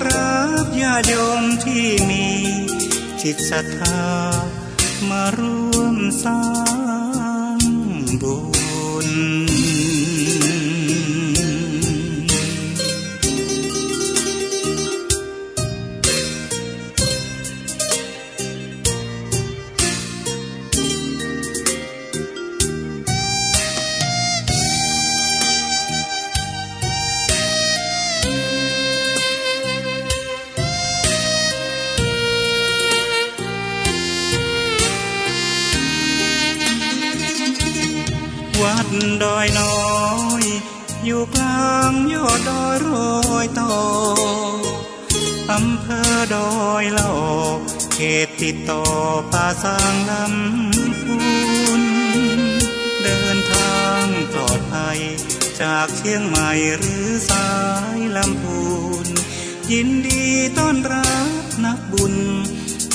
รับญาติโยมที่มีจิตศรัทธามาร่วมสร้างบุญวัดดอยน้อยอยู่กลางยอดดอยโรยต่ออำเภอดอยละออเขตติดต่อป่าสางลำพูนเดินทางปลอดภัยจากเชียงใหม่หรือสายลำพูนยินดีต้อนรับนักบุญ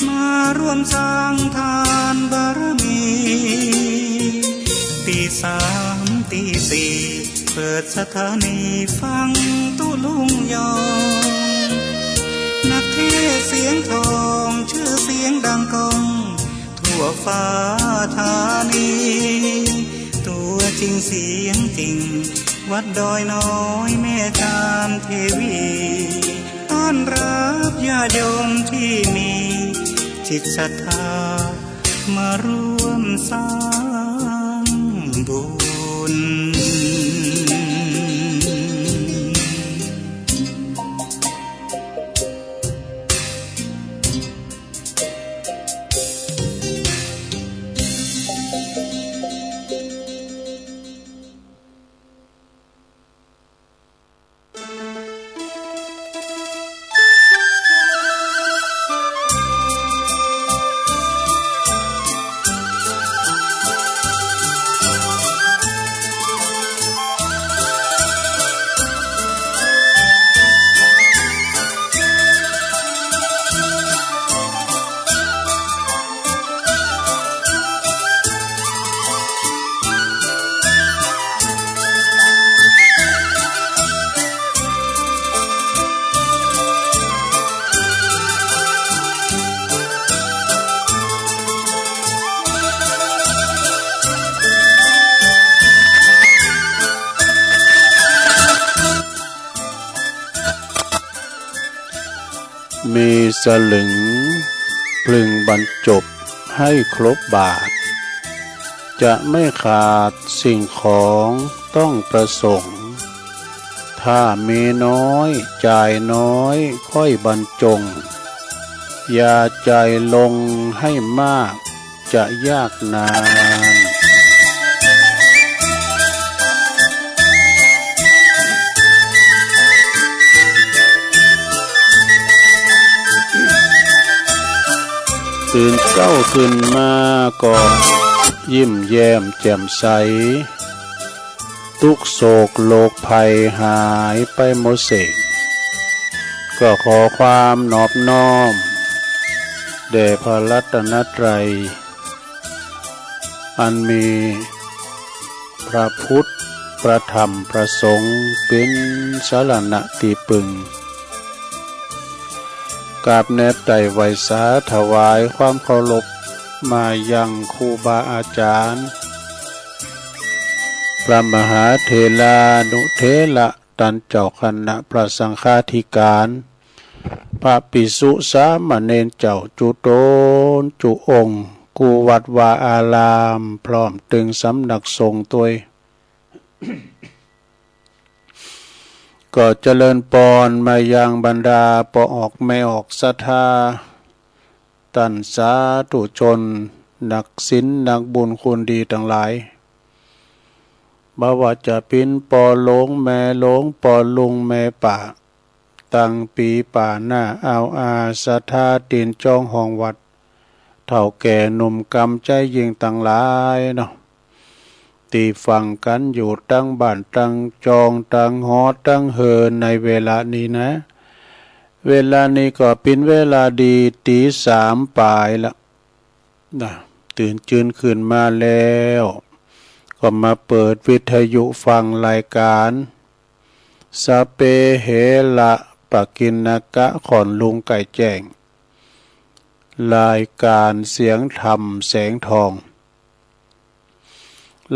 มาร่วมสร้างทานบารมีตีสามตีสี่เปิดสถานีฟังตุลุงยองนักเทศเสียงทองชื่อเสียงดังก้องทั่วฟ้าธานีตัวจริงเสียงจริงวัดดอยน้อยแม่จามเทวีต้อนรับญาติโยมที่มีจิตศรัทธามาร่วมสร้างบุญมีสลึงพลึงบรรจบให้ครบบาทจะไม่ขาดสิ่งของต้องประสงค์ถ้ามีน้อยจ่ายน้อยค่อยบรรจงอย่าใจลงให้มากจะยากนานตื่นเช้าขึ้นมาก็ยิ้มแย้มแจ่มใสทุกโศกโลกภัยหายไปหมดสิ้นก็ขอความนอบน้อมแด่พระรัตนตรัยอันมีพระพุทธพระธรรมพระสงฆ์เป็นสรณะที่พึ่งกราบแนบใจไหวสาถวายความเคารพมายังครูบาอาจารย์พระมหาเถรานุเถระท่านเจ้าคณะพระสังฆาธิการพระภิกษุสามเณรเจ้าจุโตนจุองค์กูวัดวาอารามพร้อมตึงสำนักสงฆ์ตัวก็เจริญปอนมายังบรรดาปออกไม่ออกศรัทธาตันสาธุชนนักศีลนักบุญคุณดีทั้งหลายบ่ว่าจะเป็นปอหลงแม่หลงปอลุงแม่ป่าตั้งปีป่าหน้าเอาอาศรัทธาตีนจองห้องวัดเฒ่าแก่หนุ่มกำใจยิ่งทั้งหลายเนาะตีฟังกันอยู่ตั้งบ้านตั้งจองตั้งหอตั้งเฮินในเวลานี้นะเวลานี้ก็เป็นเวลาดีตีสามปลายละนะตื่นจืนขึ้นมาแล้วก็มาเปิดวิทยุฟังรายการสเปเหระ ปากินนากะขอนลุงไก่แจ้งรายการเสียงธรรมแสงทอง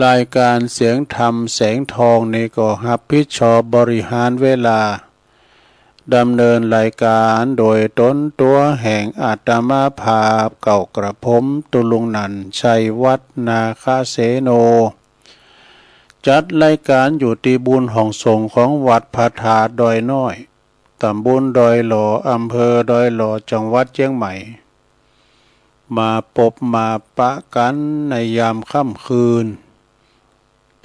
รายการเสียงธรรมแสงทองนี้ก็รับผิดชอบบริหารเวลาดำเนินรายการโดยต้นตัวแห่งอาตมาภาพเก่ากระผมตุลุงนันชัยวัฒนาคเสโนจัดรายการอยู่ที่บุญห้องสงฆ์ของวัดพระธาตุดอยน้อยตำบลดอยหล่ออำเภอดอยหล่อจังหวัดเชียงใหม่มาพบมาปะกันในยามค่ำคืน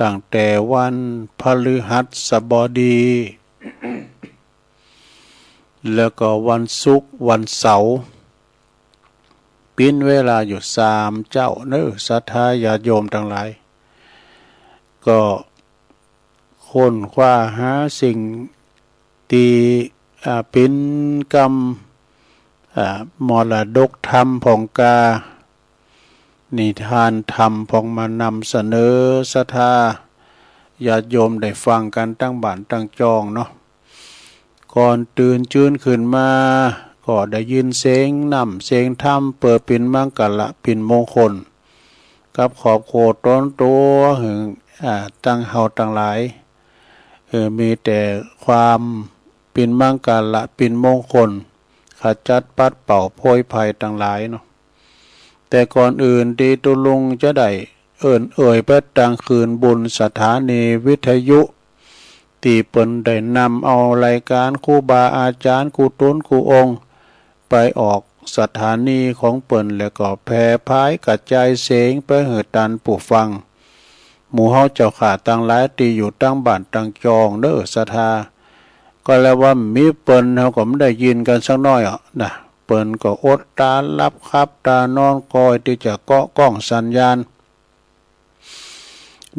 ตั้งแต่วันพฤหัสบดี แล้วก็วันศุกร์วันเสาร์ปิ้นเวลาอยู่3 เจ้าเนื้อศรัทธาญาติโยมทั้งหลายก็ค้นคว้าหาสิ่งที่เป็นกรรมมรดกธรรมของกานิทานธรรมของมานำเสนอศรัทธาญาติโยมได้ฟังกันตั้งบ้านตั้งจองเนาะก่อนตื่นจื้นขึ้นมาก็ได้ยินเสียงนำเสียงธรรมเปิดปิ่นมังกรปิ่นมงคลกับขอบโคต้นตัวหึงตั้งเฮาตั้งหลายมีแต่ความปิ่นมังกรปิ่นมงคลขจัดปัดเป่าโพยภัยทั้งหลายเนาะแต่ก่อนอื่นที่ตุลุงจะได้เอ่ยไปตั้งคืนบุญสถานีวิทยุที่เปิ้นได้นำเอารายการครูบาอาจารย์ครูตุนครูองค์ไปออกสถานีของเปิ้นแล้วก็แพร่พายกระจายเสียงไปให้ตันผู้ฟังหมู่เฮาเจ้าขาตั้งหลายที่อยู่ตั้งบ้านตั้งจองเด้อศรัทธาก็แล้วว่ามีเปิ้นเฮาก็ไม่ได้ยินกันสักน้อยนะเปิ้นก็อดตารับครับตานอนคอยที่จะเกาะก้องสัญญาณ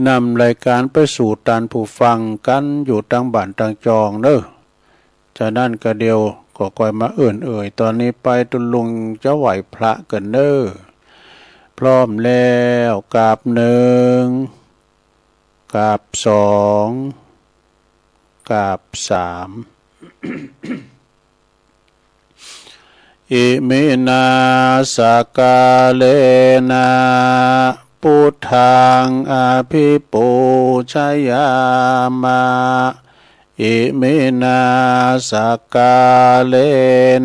นำรายการไปสู่ตันผู้ฟังกันอยู่ตั้งบ้านตั้งจองเด้อจากนั้นก็เดียวก็คอยมาเอ่ยตอนนี้ไปตุลุงจะไหวพระกันเด้อพร้อมแล้วกราบ1กราบ2กราบ3 อิมินาสกาเลนะพุทธังอภิปูชยามะอิมินาสกาเล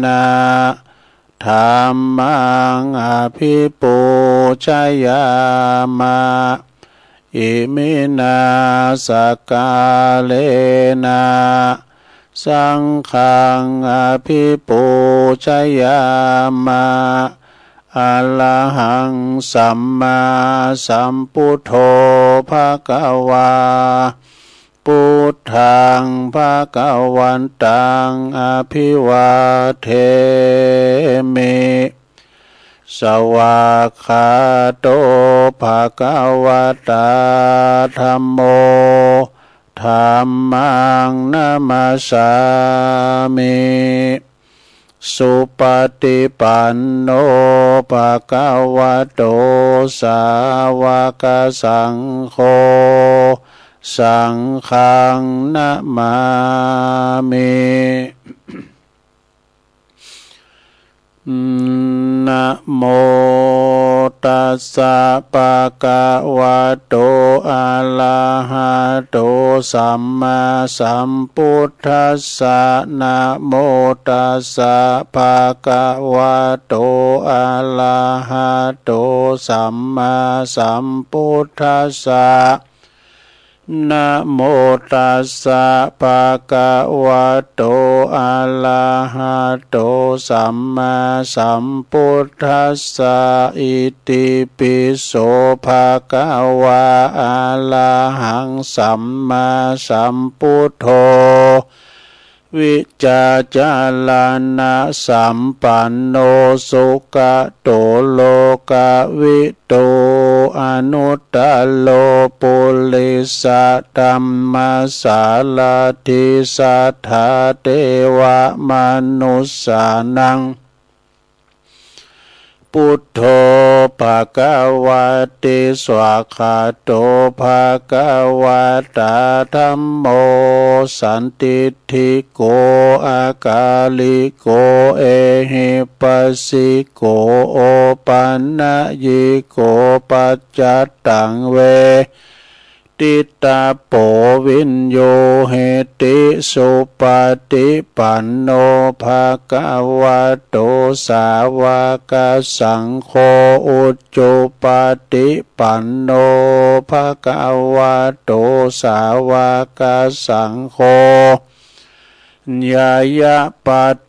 นะธัมมังอภิปูชยามะอิมินาสกาเลนะสังฆังอภิปูชยามะอะระหังสัมมาสัมพุทโธภะคะวาพุทธังภะคะวันตังอภิวาเทมิสวากขาโตภะคะวะตาธัมโมธัมมังนะมัสสามิสุปฏิปันโนภะคะวะโตสาวกสังโฆสังฆังนะมามินะโมตัสสะภะคะวะโตอะระหะโตสัมมาสัมพุทธัสสะนะโมตัสสะภะคะวะโตอะระหะโตสัมมาสัมพุทธัสสะนะโมตัสสะภะคะวะโตอะระหะโตสัมมาสัมพุทธัสสะอิติปิโสภะคะวะอะระหังสัมมาสัมพุทโธวิจาจาลานะสัมปันโนสุขโตโลกวิโตอนุตตโลปุริสธัมมัสสาลาธิสัทธาเทวมนุสสานังป พุทโธภะคะวะติสวากขาโตภะคะวะตาธัมโมสันติทิโกอากาลิโกเอหิปัสสิโกโอปันนะยิโกปัจจัตตังเวติตาโปวินโยเหติสุปฏิปันโนภะคะวะโตสาวกสังโฆอุจจุปฏิปันโนภะคะวะโตสาวกสังโฆญายะป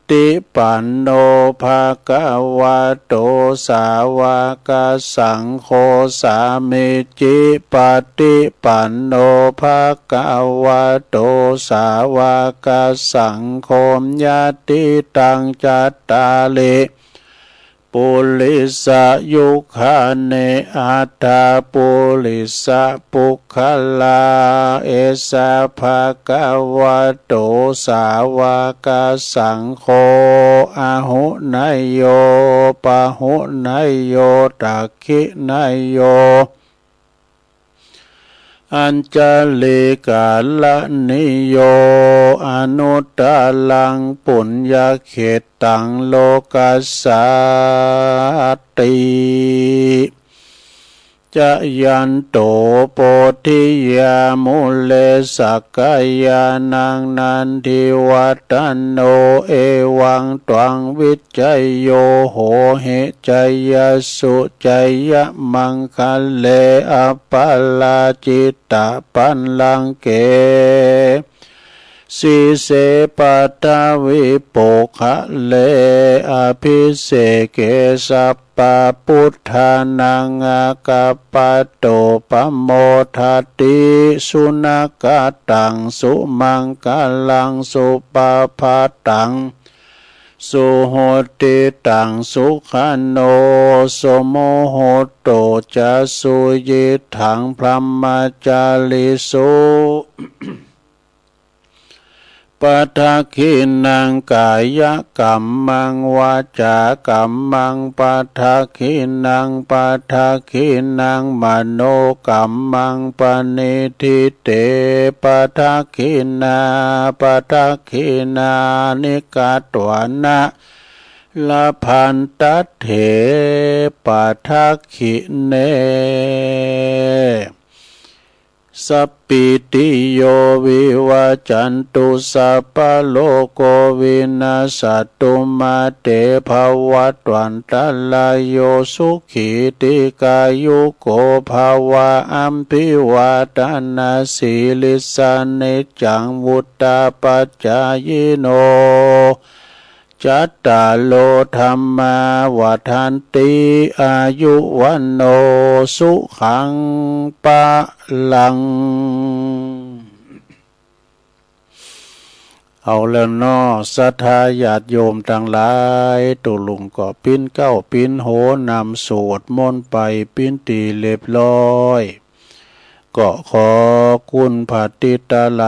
ฏิปันโนภะคะวะโตสาวกสังโฆสามิจิปฏิปันโนภะคะวะโตสาวกสังโฆญาติตังจัตตาลิปุริสยุคาเนอัตตาปุริสปุคคลาเอสะภะคะวะโตสาวกสังโฆอะหุนายโยปะหุนายโยตักขินายโยอัญจลิกาลนิโยอนุตตลังปุญญเขตังโลกัสสติจะยันโตโปธิยามุเลสักกายานังนันทิวัตันโนเอวังตวังวิจัยโยโหเหจัยยสุจัยยมังคะเลอปัลลาจิตตะปันลังเกสีเสปัตตวิโปคะเลอภิเสเกสัพปะพุทธานังอากาปโตปโมทัตติสุนักตังสุมังคลังสุปภาตังสุโหติตังสุขันโนสมโหโตจะสุยิถังพรหมจาริสุปัทขินังกายกัมมังวาจากัมมังปัทขินังปัทขินังมโนกัมมังปณิทิเตปัทขินาปัทขินานิกาตวนะลาพันตัเถปัทขิเนสัพพิติโยวิวัจจันตุสัพพโลกวินาศตุมาเตภวัตวันตลายโยสุขีติกายุโกภวะอัมภิวาทนาสีลิสานิจังวุตตาปัจจายโนจัตตาโลธรรมาวัฏันติอายุวันโนสุขังปะลังเอาแล้วนอศรัทธาญาติโยมทั้งหลายตุลุงก็ปิ้นเก้าปิ้นโหนำสวดมนต์ไปปิ้นตีเรียบร้อยก็ขอคุณพระติตาไหล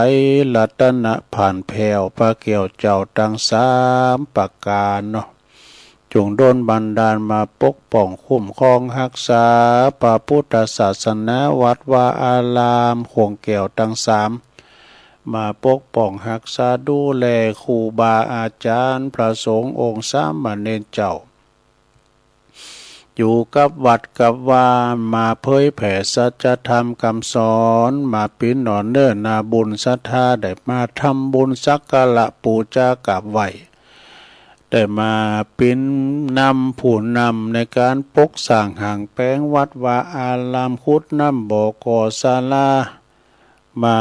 รัตนะผ่านแผ่วพระเกี่ยวเจ้าตั้งสามประการเนาะจงโดนบันดาลมาปกป้องคุ้มครองรักษาพระพุทธศาสนาวัดวาอารามคงแก้วตั้งสามมาปกป้องรักษาดูแลครูบาอาจารย์พระสงฆ์องค์สามเณรเจ้าอยู่กับวัดกับวามาเผยแผ่สัจธรรมคำสอนมาปิ้นหนอนเนิ่นนาบุญศรัทธาได้มาทำบุญสักการะปูชากราบไหว้ได้มาปิ้นนำผู้นำในการปกสร้างห่างแป้งวัดวาอารามคุดน้ำบ่อก่อศาลามา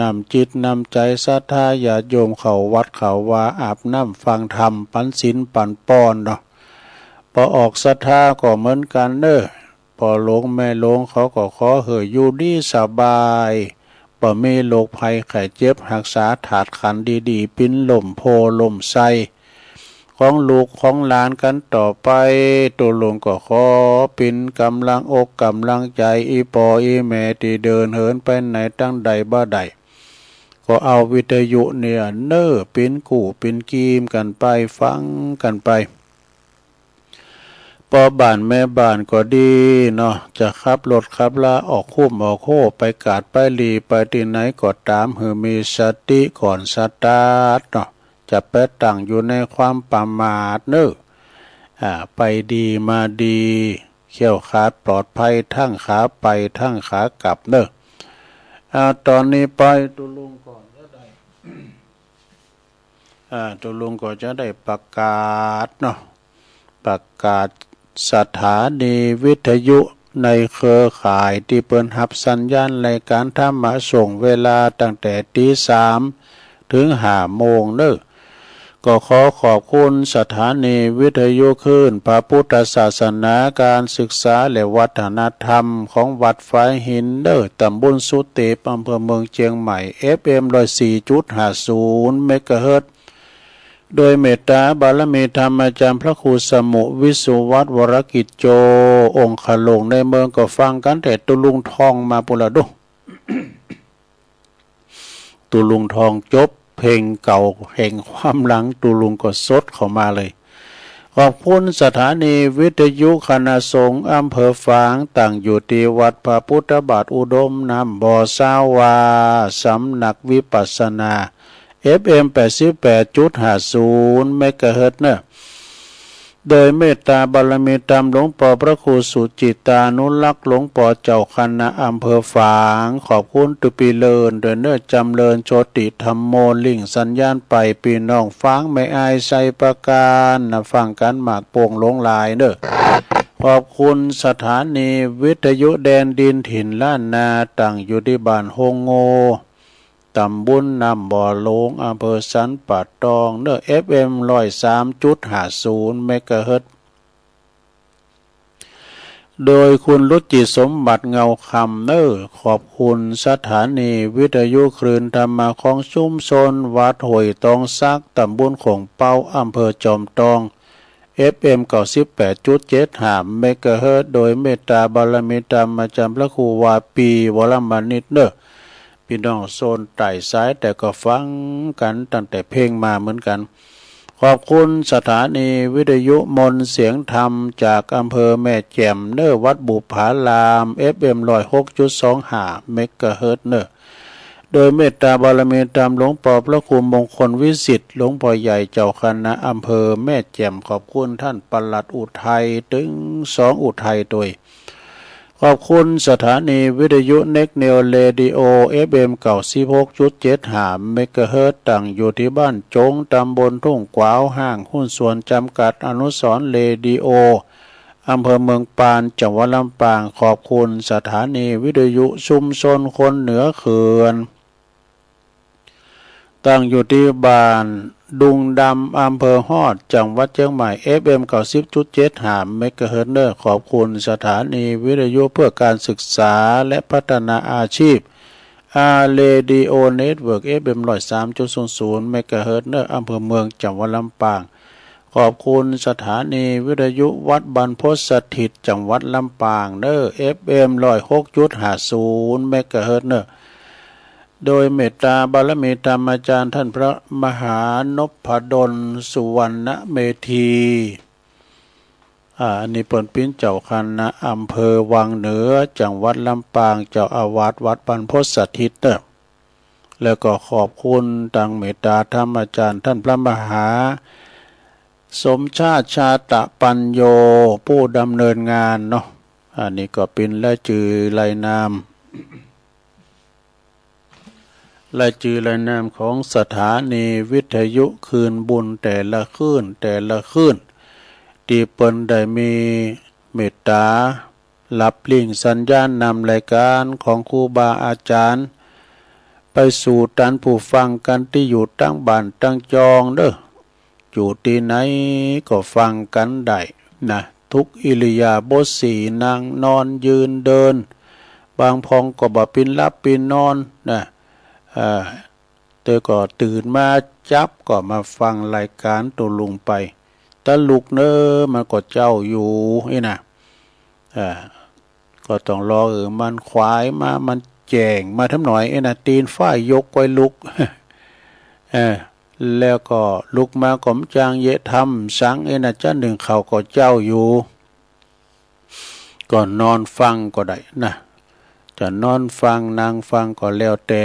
นำจิตนำใจศรัทธาญาติโยมเขาวัดเขาวาอาบน้ำฟังธรรมปันศีลปันป้อนเนาะพอออกศรัทธาก็เหมือนกันเนอะพอหลวงแม่หลวงเขาก็ขอเหยอยู่ดีสบายบ่มีโรคภัยไข้เจ็บรักษาถาดขันดีๆปิ้นลมโพลมไสของลูกของหลานกันต่อไปตัวหลวงก็ขอปิ้นกำลังอกกำลังใจอีปออีแม่ที่เดินเหินไปไหนตั้งใดบ่ใดก็เอาวิทยุเนี่ยเน้อปิ้นกู่ปิ้นกีมกันไปฟังกันไป ปอบ้านแม่บ้านก็ดีเนาะจะขับรถขับลาออกคุ้มออกโคไปกาดไปหลีไปที่ไหนก็ตามหือมีสติก่อนสตาร์ทเนาะจะไปตั้งอยู่ในความประมาทเนอะไปดีมาดีเขี่ยวขาดปลอดภัยทั้งขาไปทั้งขากลับเนอะตอนนี้ไปตุลุงก่อนจะได้ ตุลุงก็จะได้ประกาศเนาะประกาศสถานีวิทยุในเครือข่ายที่เปิดรับสัญญาณรายการธรรมะส่งเวลาตั้งแต่ตี 3ถึง5 โมงเนอะก็ขอขอบคุณสถานีวิทยุคลื่นพระพุทธศาสนาการศึกษาและวัฒนธรรมของวัดฝายหินเนอะตำบลสุเตปอำเภอเมืองเชียงใหม่ FM 104.50 เมกะเฮิรตซ์โดยเมตตาบารมีธรรมอาจารย์พระครูสมุวิสุวัฒน์วรกิจโจองค์ขลงในเมืองก็ฟังกันแต่ตุลุงทองมาปุระดุ ตุลุงทองจบเพลงเก่าแห่งความหลังตุลุงก็สดเข้ามาเลยขอบคุณสถานีวิทยุคณะสงฆ์อำเภอฝางตั้งอยู่ที่วัดพระพุทธบาทอุดมน้ำบ่อสาวาสำนักวิปัสสนา FM 88.50 เมกะเฮิรตซ์เนอะโดยเมตตาบารมีธรรมหลวงพ่อพระครูสุจิตานุรักษ์หลวงพ่อเจ้าคณะอำเภอฝางขอบคุณตุปีเลินโดยเนื้อจำเริญโชติธรรมโมลิ่งสัญญาณไปปีน้องฝางไม่อายใส่ประการนะฟังกันหมากโป่งหลงลายเนอะขอบคุณสถานีวิทยุแดนดินถิ่นล้านนาตั้งอยู่ที่บ้านโฮงโงตำบลน้ำบ่อโลงอำเภอสันป่าตองเนอ FM 103.50 เมกะเฮิรตซ์โดยคุณรุจิสมบัติเงาคำเนอขอบคุณสถานีวิทยุคลื่นธรรมะของชุมชนวัดห้วยตองซักตำบลของเป้าอำเภอจอมทอง FM 98.75 เมกะเฮิรตซ์โดยเมตตาบารมีธรรมอาจารย์พระครูวาปีวรมานิตเนอพี่น้องโซนไต่ซ้ายแต่ก็ฟังกันตั้งแต่เพลงมาเหมือนกันขอบคุณสถานีวิทยุมนเสียงธรรมจากอำเภอแม่แจ่มเนอวัดบุผาราม FM 106.25 เมกะเฮิรตซ์เนอโดยเมตตาบารมีธรรมหลวงพ่อพระครูมงคลวิสิทธิ์หลวงพ่อใหญ่เจ้าคณะอำเภอแม่แจ่มขอบคุณท่านปลัดอุทัยถึง2 อุทัยด้วยขอบคุณสถานีวิทยุเน็กเนลเรดิโอ FM 96.75 เมกะเฮิรตซ์ตั้งอยู่ที่บ้านจงตำบลทุ่งกวาวห้างหุ้นส่วนจำกัดอนุสรณ์เรดิโออำเภอเมืองปานจังหวัดลำปางขอบคุณสถานีวิทยุชุมชนคนเหนือเขื่อนตั้งอยู่ที่บ้านดุงดำอำเภอฮอดจังหวัดเชียงใหม่ FM 90.75 เมกะเฮิรตซ์ขอบคุณสถานีวิทยุเพื่อการศึกษาและพัฒนาอาชีพเรดิโอเน็ตเวิร์ก FM 103.00 เมกะเฮิรตซ์อำเภอเมืองจังหวัดลำปางขอบคุณสถานีวิทยุวัดบรรพตสถิตจังหวัดลำปางFM 106.50 เมกะเฮิรตซ์โดยเมตตาบารมีธรรมอาจารย์ท่านพระมหานพดลสุวรรณเมธีอันนี้เป็นปิ้นเจ้าคณะอำเภอวังเหนือจังหวัดลำปางเจ้าอาวาสวัดบรรพตสถิตแล้วก็ขอบคุณตังเมตตาธรรมอาจารย์ท่านพระมหาสมชาติชาตะปัญโยผู้ดำเนินงานเนาะอันนี้ก็เป็นและจือรายนามรายชื่อรายนามของสถานีวิทยุคืนบุญแต่ละคืนที่เปิ้นได้มีเมตตารับลิงสัญญาณนำรายการของครูบาอาจารย์ไปสู่ท่านผู้ฟังกันที่อยู่ตั้งบ้านตั้งจองอยู่ที่ไหนก็ฟังกันได้นะทุกอิริยาบถสี่นั่งนอนยืนเดินบางพองก็บ่ปินรับปินนอนนะเธอก็ตื่นมาจับก็มาฟังรายการตัวลุงไปตะลุกเนอมันก็เจ้าอยู่นี่นะก็ต้องรอมันควายมามันแจงมาทำหน่อยนะตีนฝ้ายยกไว้ลุกแล้วก็ลุกมาก็มจางเยะทำสังนะจ้าหนึ่งเขาก็เจ้าอยู่ ก็นอนฟังก็ได้นะจะนอนฟังนางฟังก็แล้วแต่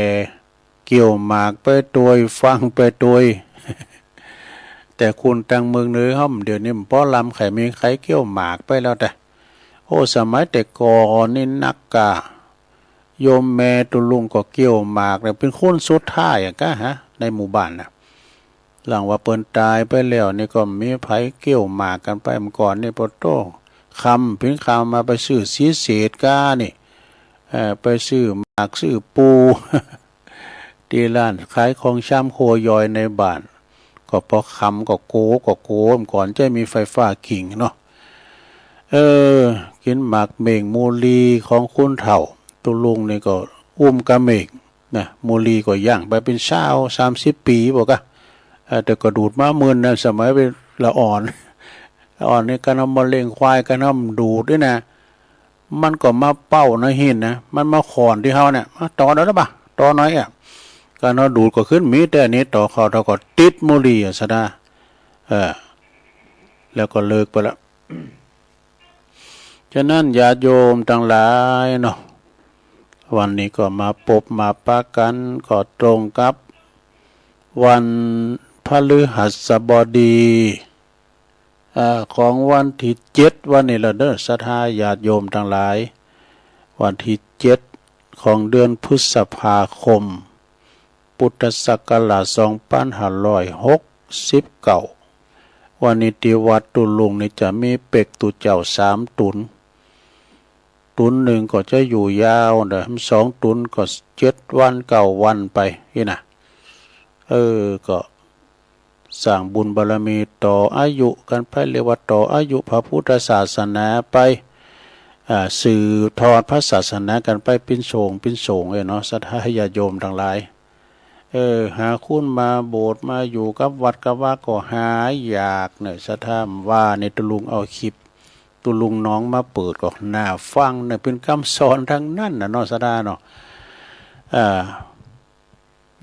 เกี่ยวหมากไปตัวยฟังไปตัวยแต่คุณตังเมืองเนื้อห้อมเดี๋ยวนี้ป้อลำไข่มีใครเกี่ยวหมากไปแล้วแต่โอ้สมัยแต่ก่อนนี่นักกะโยมแม่ตุลุงก็เกี่ยวหมากเนี่ยเป็นคนสุดท้ายอะกะฮะในหมู่บ้านนะหลังว่าเปิ้นตายไปแล้วนี่ก็มีไผเกี่ยวหมากกันไปเมื่อก่อนนี่ปโตคำพิงคำมาไปซื้อสีเศษกานี่ไปซื้อหมากซื้อปูที่ร้านขายของชำโคยอยในบ้านก็พอคำก็โกก่อนจะมีไฟฟ้าขิงเนาะกินหมากเม่งมูลีของคุณเฒ่าตุลุงนี่ก็อุ้มกะเม่งนะมูลีก็ย่างไปเป็น30 ปีบอกอะแต่ก็ดูดมามื่นนะสมัยเป็นละอ่อนนี่กันเอามาเลี้ยงควายกันเอาดูดด้วยนะมันก็มาเป้านะหินนะมันมาขอนที่เขาเนี่ยมาต่อได้หรือเปล่าต่อน้อยอ่ะการเอาดูดก็ขึ้นมีแต่อันนี้ต่อเขาเท่าก็ติดมูลีอ่ะซะนะแล้วก็เลิกไปละฉะนั้นญาติโยมทั้งหลายเนาะวันนี้ก็มาพบมาปะกันก็ตรงกับวันพฤหัสบดีของวันที่7วันนี้ละเด้อศรัทธาญาติโยมทั้งหลายวันที่7ของเดือนพฤษภาคมพุทธศักราช2569วันนี้ที่วัดตุลุงนี่จะมีเป็กตุเจ้า3ตุนหนึ่งก็จะอยู่ยาวเด้อ2ตุนก็7วัน9วันไปนี่นะก็สร้างบุญบารมีต่ออายุกันไปเรียกว่าต่ออายุพระพุทธศาสนาไปสื่อทอดพระศาสนากันไปเป็นโฉงเนาะศรัทธาญาติโยมทั้งหลายหาคุณมาโบสถ์มาอยู่กับวัดกับว่าก็หาอยากเนี่ยศรัทธาว่าในตุลุงเอาคลิปตุลุงน้องมาเปิดก็น่าฟังเนี่ยเป็นคำสอนทั้งนั้นนะเนาะศรัทธาเนาะ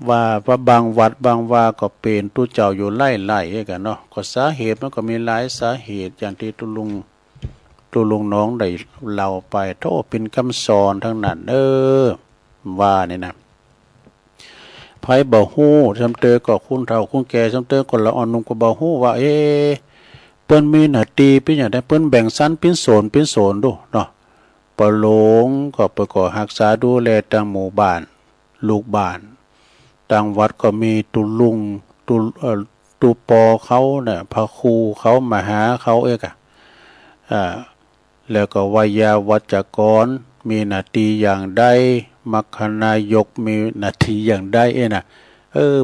ว่าบางวัดบางว่าก็เป็นตู้เจ้าอยู่ไล่กันเนาะก็สาเหตุมันก็มีหลายสาเหตุอย่างที่ตุลุงน้องได้เล่าไปโตเป็นคำสอนทั้งนั้นว่านี่นะไผบ่ฮู้จำเตอก็คุณเฒ่าคุณแก่จำเตอก็ละอ่อนนุ่มก็บ่ฮู้ว่าเปิ้นมีหน้าที่เป็นหยังได้เปิ้นแบ่งชั้นเป็นโซนดูเนาะปะหลงก็ไปก็รักษาดูแลทางหมู่บ้านลูกบ้านทางวัดก็มีตุลุงตุปอเขาเนี่ยพระครูเขามาหาเขาแล้วก็วิยาวัจกรมีหน้าที่อย่างใดมัคคณายกมีหน้าที่อย่างใดน่ะ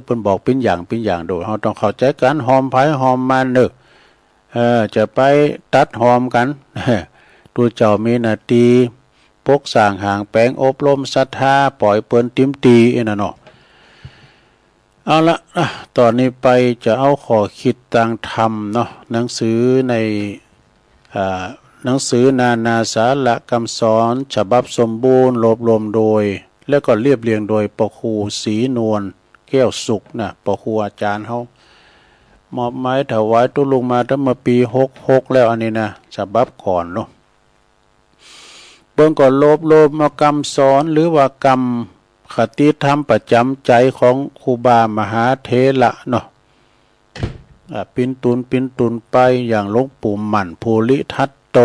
เพิ่นบอกเป็นอย่างโดยเราต้องเข้าใจกันหอมไผหอมมันเด้อจะไปตัดหอมกันตัวเจ้ามีหน้าที่ปกสร้างหางแปลงอบรมศรัทธาปล่อยเปิ้นติมตีน่ะเนาะเอาละตอนนี้ไปจะเอาขอคิดต่างธรรมเนาะหนังสือในหนังสือนานาสาระคำสอนฉบับสมบูรณ์รวบรวมโดยแล้วก็เรียบเรียงโดยปครูศรีนวลแก้วสุขนะปครูอาจารย์เขามอบหมายถวายตุลุงมาตั้งแต่ปี66แล้วอันนี้นะฉบับก่อนเนาะเบิ่งก็รวบมาคำสอนหรือว่ากรรมคติธรรมประจำใจของครูบามหาเถระเนาะปินตุนไปอย่างหลวงปู่หมั่นภูริทัตโต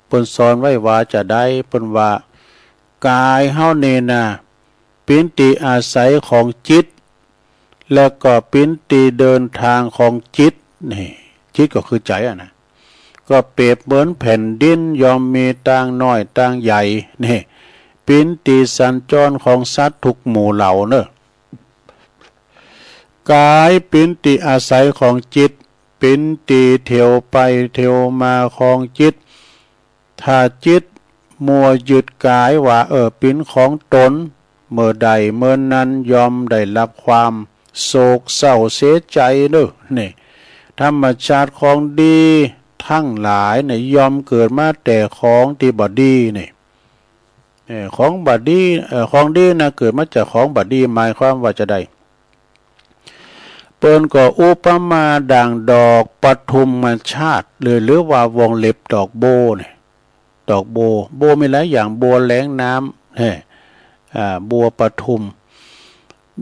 เปิ้นสอนไว้ว่าจะได้เปิ้นว่ากายเฮานี่นะเป็นที่อาศัยของจิตแล้วก็เป็นที่เดินทางของจิตนี่จิตก็คือใจนะก็เปรียบเหมือนแผ่นดินยอมมีต่างน้อยต่างใหญ่นี่เป็นที่สัญจรของสัตว์ทุกหมู่เหล่าเนอะกายเป็นที่อาศัยของจิตเป็นที่เที่ยวไปเที่ยวมาของจิตถ้าจิตมัวยึดกายว่าเป็นของตนเมื่อใดเมื่อนั้นยอมได้รับความโศกเศร้าเสียใจเนอะนี่ธรรมชาติของดีทั้งหลายเนี่ยยอมเกิดมาแต่ของที่บ่ดีนี่ของบดีของดีนะเกิดมาจากของบดีหมายความว่าจะได้เปิ้นก็อุปมาด่างดอกปทุมชาติหรือว่าวงเล็บดอกโบเนี่ย ดอกโบมีหลายอย่างบัวแหลงน้ำบัวปทุม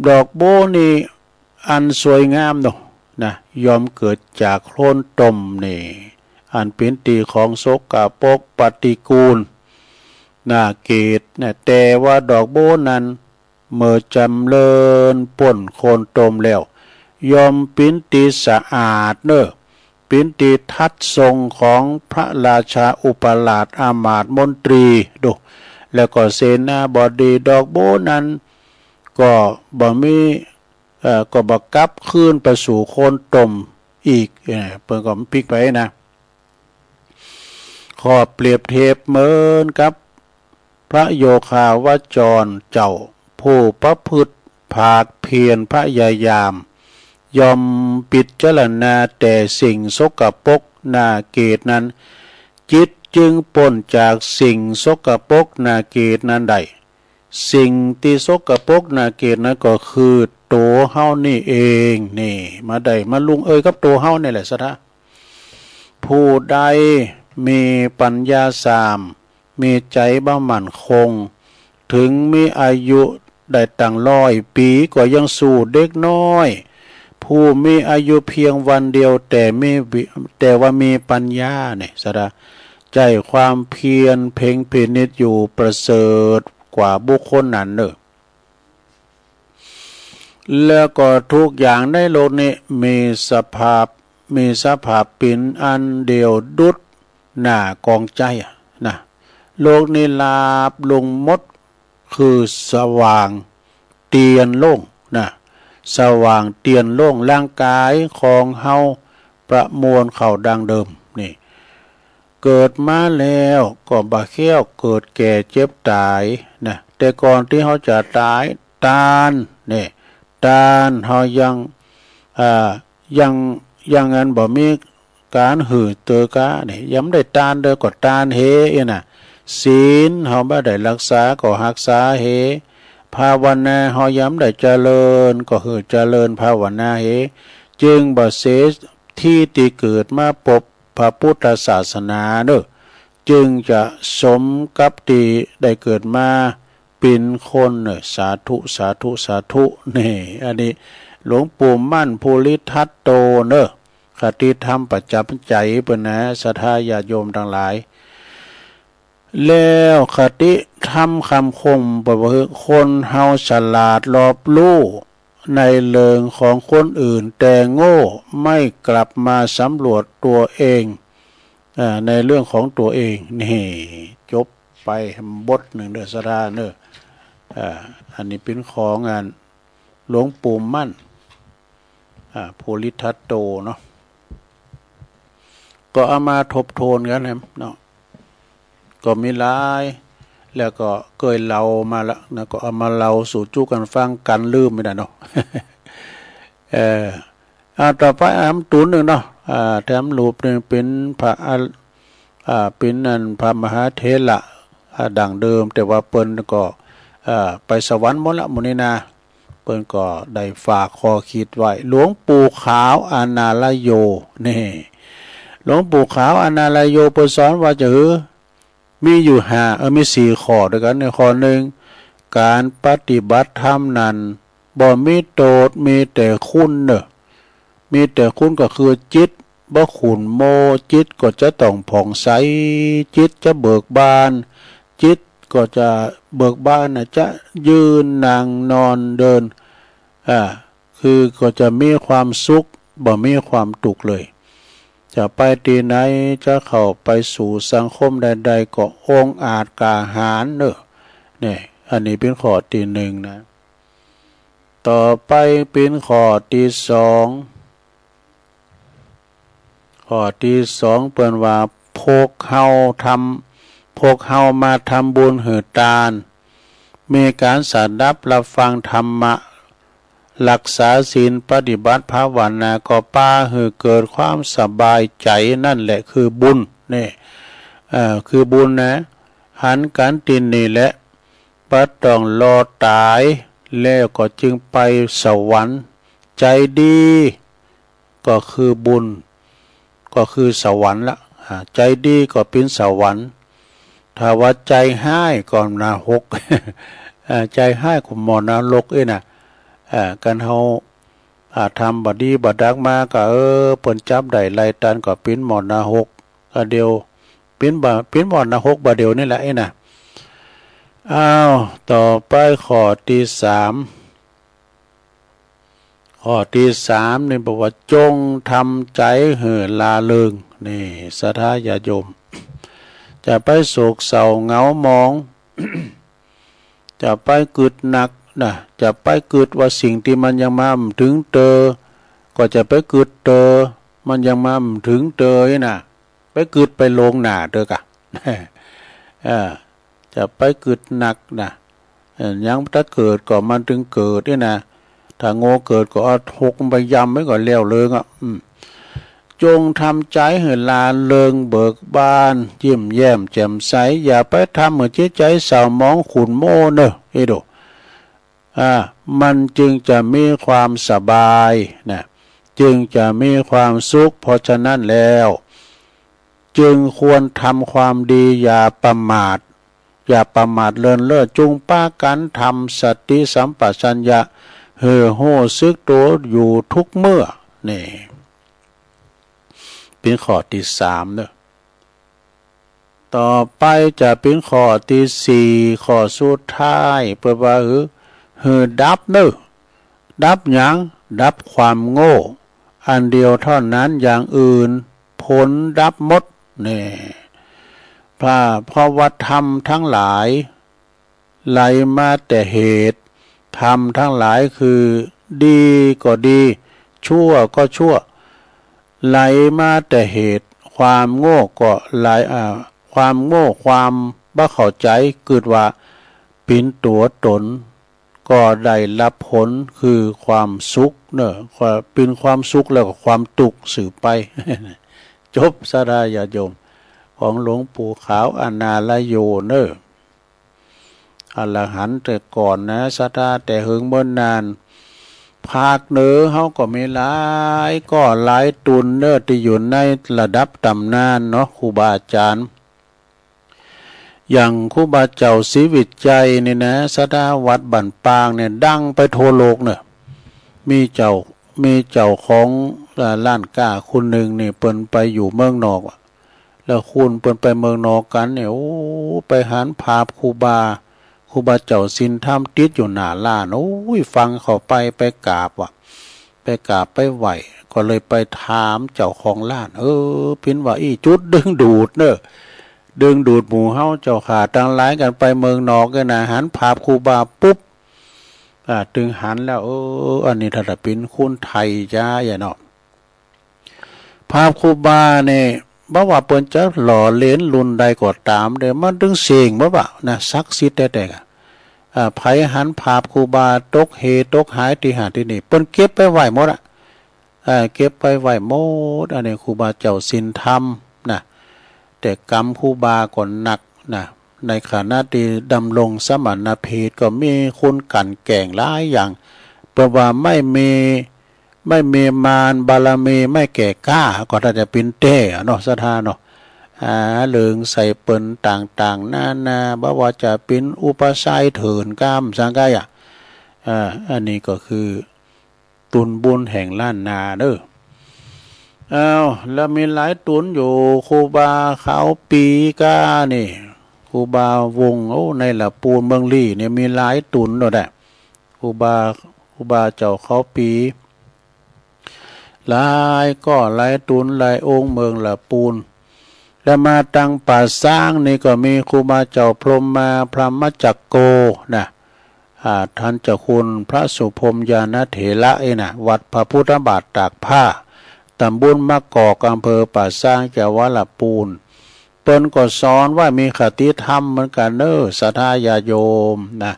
ดอกโบนี่อันสวยงามเนาะนะยอมเกิดจากโคลนตมนี่อันเป็นตีของโสกปรกปฏิกูลน่าเกตนะแต่ว่าดอกโบนั้นเมื่อจำเริญป่นโคนตมแล้วยอมเป็นตีสะอาดเนอะเป็นตีทัดทรงของพระราชาอุปราชอามาตย์มนตรีดูแล้วก็เสนาบดีดอกโบนั้นก็บ่มีก็บักกลับคืนไปสู่โคนตมอีกเปิ่นก็พลิกไปนะขอเปรียบเทียบเหมือนกับพระโยคาวจรเจ้าผู้ประพฤติภาคเพียรพยายามยอมปิดเจรณาแต่สิ่งสกปรกน่าเกลียดนั้นจิตจึงพ้นจากสิ่งสกปรกน่าเกลียดนั้นได้สิ่งที่สกปรกน่าเกลียดนั้นก็คือตัวเฮานี่เองนี่มาได้มาลุงกับตัวเฮานี่แหละซะนะผู้ใดมีปัญญาสามมีใจบ่มั่นคงถึงมีอายุได้ตั้ง100 ปีก็ยังสู้เด็กน้อยผู้มีอายุเพียงวันเดียวแต่ว่ามีปัญญาเนี่ยซะนะใจความเพียรเพ่งพินิจอยู่ประเสริฐกว่าบุคคลนั้นเนอะแล้วก็ทุกอย่างในโลกนี้มีสภาพเป็นอันเดียวดุจหน้ากองใจนะโลกนี้ลาบลงมดคือสว่างเตียนโล่งนะสว่างเตียนโล่งร่างกายของเฮาประมวลเข้าดังเดิมนี่เกิดมาแล้วก็บ่แค่เกิดแก่เจ็บตายนะแต่ก่อนที่เฮาจะตายตานนี่ตานเฮายังอันบ่มีการหือเตอกะนี่ย้ำได้ตานเด้อก็ตานเฮน่ะศีลเฮาบ่ได้รักษาก็รักษาเฮภาวนาเฮาย้ำได้เจริญก็คือเจริญภาวนาเฮจึงบ่เสที่ที่เกิดมาพบพระพุทธศาสนาเด้อจึงจะสมกับที่ได้เกิดมาเป็นคนเนอะสาธุสาธุสาธุนี่อันนี้หลวงปู่มั่นภูริทัตโตเนอะคติธรรมปัจจัยเปิ้นนะศรัทธาญาติโยมทั้งหลายแล้วคติธรรมคำคมบอกว่าคนเฮาฉลาดรอบรู้ในเรื่องของคนอื่นแต่โง่ไม่กลับมาสำรวจตัวเองในเรื่องของตัวเองนี่จบไปบทหนึ่งเด้อสะดาเด้ออันนี้เป็นของงานหลวงปู่มั่นภูริทัตโตเนาะก็เอามาทบทวนกันเนาะก็มีหลายแล้วก็เคยเล่ามาแล้วนะก็เอามาเล่าสู่จู้กันฟังกันลืมไม่ได้เนาะต่อไปตูนหนึ่งเนาะแถมรูปหนึ่งเป็นพระเป็นนันพระมหาเถระดังเดิมแต่ว่าเปิ้นก็ไปสวรรค์หมดละมุนีนาเปิ้นก็ได้ฝากคอคิดไว้หลวงปู่ขาวอนาลโยนี่หลวงปู่ขาวอนาลโยเปิ้นสอนว่าจะมีอยู่มี4ข้อด้วยกันในข้อหนึ่งการปฏิบัติธรรมนั้นบ่มีโทษมีแต่คุณเนอะมีแต่คุณก็คือจิตบ่ขุ่นโมจิตก็จะต้องผ่องใสจิตจะเบิกบานจิตก็จะเบิกบานจะยืนนั่งนอนเดินคือก็จะมีความสุขบ่มีความทุกข์เลยจะไปที่ไหนจะเข้าไปสู่สังคมใดๆก็องอาจกล้าหาญเนอะนี่อันนี้เป็นข้อที่หนึ่งนะต่อไปเป็นข้อที่สองเปิ้นว่าพวกเฮามาทำบุญหือทานมีการสดับรับฟังธรรมะรักษาศีลปฏิบัติภาวนาก็ป้าหือเกิดความสบายใจนั่นแหละคือบุญนี่คือบุญนะหันกันตินนี่แหละบ่ต้องรอตายแล้วก็จึงไปสวรรค์ใจดีก็คือบุญก็คือสวรรค์ละใจดีก็เป็นสวรรค์ ถ้าว่าใจให้ก่อนนะหก ใจให้ขุมหมอนนะลกน่ะกันเฮาทำบัดดีบัดดักมาก็เปิ้นจับได้ไล่ตันก็ปิ้นหมอนนะหกก็เดียวปิ้นหมอนนะหกบาเดียวนี่แหละน่ะอ้าวต่อไปข้อที่3ข้อที่3นี่บอกว่าจงทำใจเหือลาเริงนี่ศรัทธาญาติโยมจะไปโศกเศร้าเหงามอง จะไปกึดหนักนะจะไปกึดว่าสิ่งที่มันยังมาถึงเตอก็จะไปกึดเตอมันยังมาถึงเตอน่ะไปกึดไปลงหน้าเตอกะ จะไปกึดหนักนะยังถ้าเกิดก็มันถึงเกิดนี่นะถ้าโง่เกิดก็เอาหกไปยำไว้ก่อนเลี้ยวเลิงจงทำใจให้ลาเริงเบิกบานยิ้มแย้มแจ่มใสอย่าไปทำเหมือนใจเศร้ามองขุ่นโม่เนอะมันจึงจะมีความสบายนะจึงจะมีความสุขเพราะฉะนั้นแล้วจึงควรทำความดีอย่าประมาทเลินเล่อจุงป้ากันทำสติสัมปชัญญะเห่อโห่ซึกตัวอยู่ทุกเมื่อนี่เป็นข้อที่3เนอะต่อไปจะเป็นข้อที่4ข้อสุดท้ายเปิดว่าดับเนอะดับหยังดับความโง่อันเดียวเท่านั้นอย่างอื่นผลดับหมดนี่เพราะว่าธรรมทั้งหลายไหลมาแต่เหตุธรรมทั้งหลายคือดีก็ดีชั่วก็ชั่วไหลมาแต่เหตุความโง่ก็ไหลความโง่ความบ่เข้าใจเกิดว่าเป็นตัวตนก็ได้รับผลคือความสุขเนอะเป็นความสุขแล้วก็ความทุกข์สืบไป จบสดาญาติโยมของหลวงปู่ขาวอนาลโยเนอะอรหันต์แต่ก่อนนะสดาแต่หึงเมื่อนานภาคเหนือเขาก็มีหลายตุนเนอะที่อยู่ในระดับตำนานเนาะครูบาอาจารย์อย่างครูบาเจ้าศรีวิจัยนี่นะสดาวัดบั่นปางเนี่ยดังไปทั่วโลกเนอะมีเจ้าของล้านก้าคนหนึ่งนี่เปิ้นไปอยู่เมืองนอกแล้วคุณเปิ้นไปเมืองนอกกันเนี่ยไปหันภาพครูบาเจ้าสินธรรมติดอยู่หน้าล้านฟังเข้าไปกราบไปไหวก็เลยไปถามเจ้าของล้านพินว่าจุดดึงดูดเนอะดึงดูดหมู่เฮาเจ้าขาตั้งหลายกันไปเมืองนอกกันนะหันภาพครูบาปุ๊บถึงหันแล้วอันนี้ถ้าเป็นคนไทยจ้าอย่าเนาะภาพครูบาเนี่ยบ่ว่าเปิ้นจะหล่อเล้นรุ่นใดก็ตามเด้มันถึงเสียงบ่ว่านะศักดิ์สิทธิ์แต่ไผหันภาพครูบาตกหายที่หาที่นี่เปิ้นเก็บไปไว้หมดเก็บไปไว้หมดอันนี้ครูบาเจ้าศีลธรรมนะแต่กรรมครูบาก็หนักนะในขณะที่ดำรงสมณเพศก็มีคนกันแก่งหลายอย่างเพราะว่าไม่มีมารบารมีไม่แก่กล้าก็ถ้าจะเป็นเต้เนาะศรัทธาเนาะเหลืองใส่เปิ้นต่างๆนาบ่ว่าจะเป็นอุปชัยเถินกามสังกายอันนี้ก็คือตุนบุญแห่งล้านนาเด้อแล้วมีหลายตุนอยู่ครูบาเขาปีก้านี่ครูบาวงในละปูนเมืองลี่เนี่ยมีหลายตุนเนาะแหละครูบาเจ้าเขาปีหลายตุนหลายองค์เมืองละปูนแล้วมาตั้งป่าสร้างนี่ก็มีครูบาเจ้าพรหมมาพรหมจักโกนะท่านเจ้าคุณพระสุพรหมญาณเถระนะวัดพระพุทธบาทตากผ้าตำบลมะกอกอำเภอป่าสร้างจังหวัดลำพูนเปิ้นก็สอนว่ามีคติธรรมเหมือนกันศรัทธาญาติโยมนะ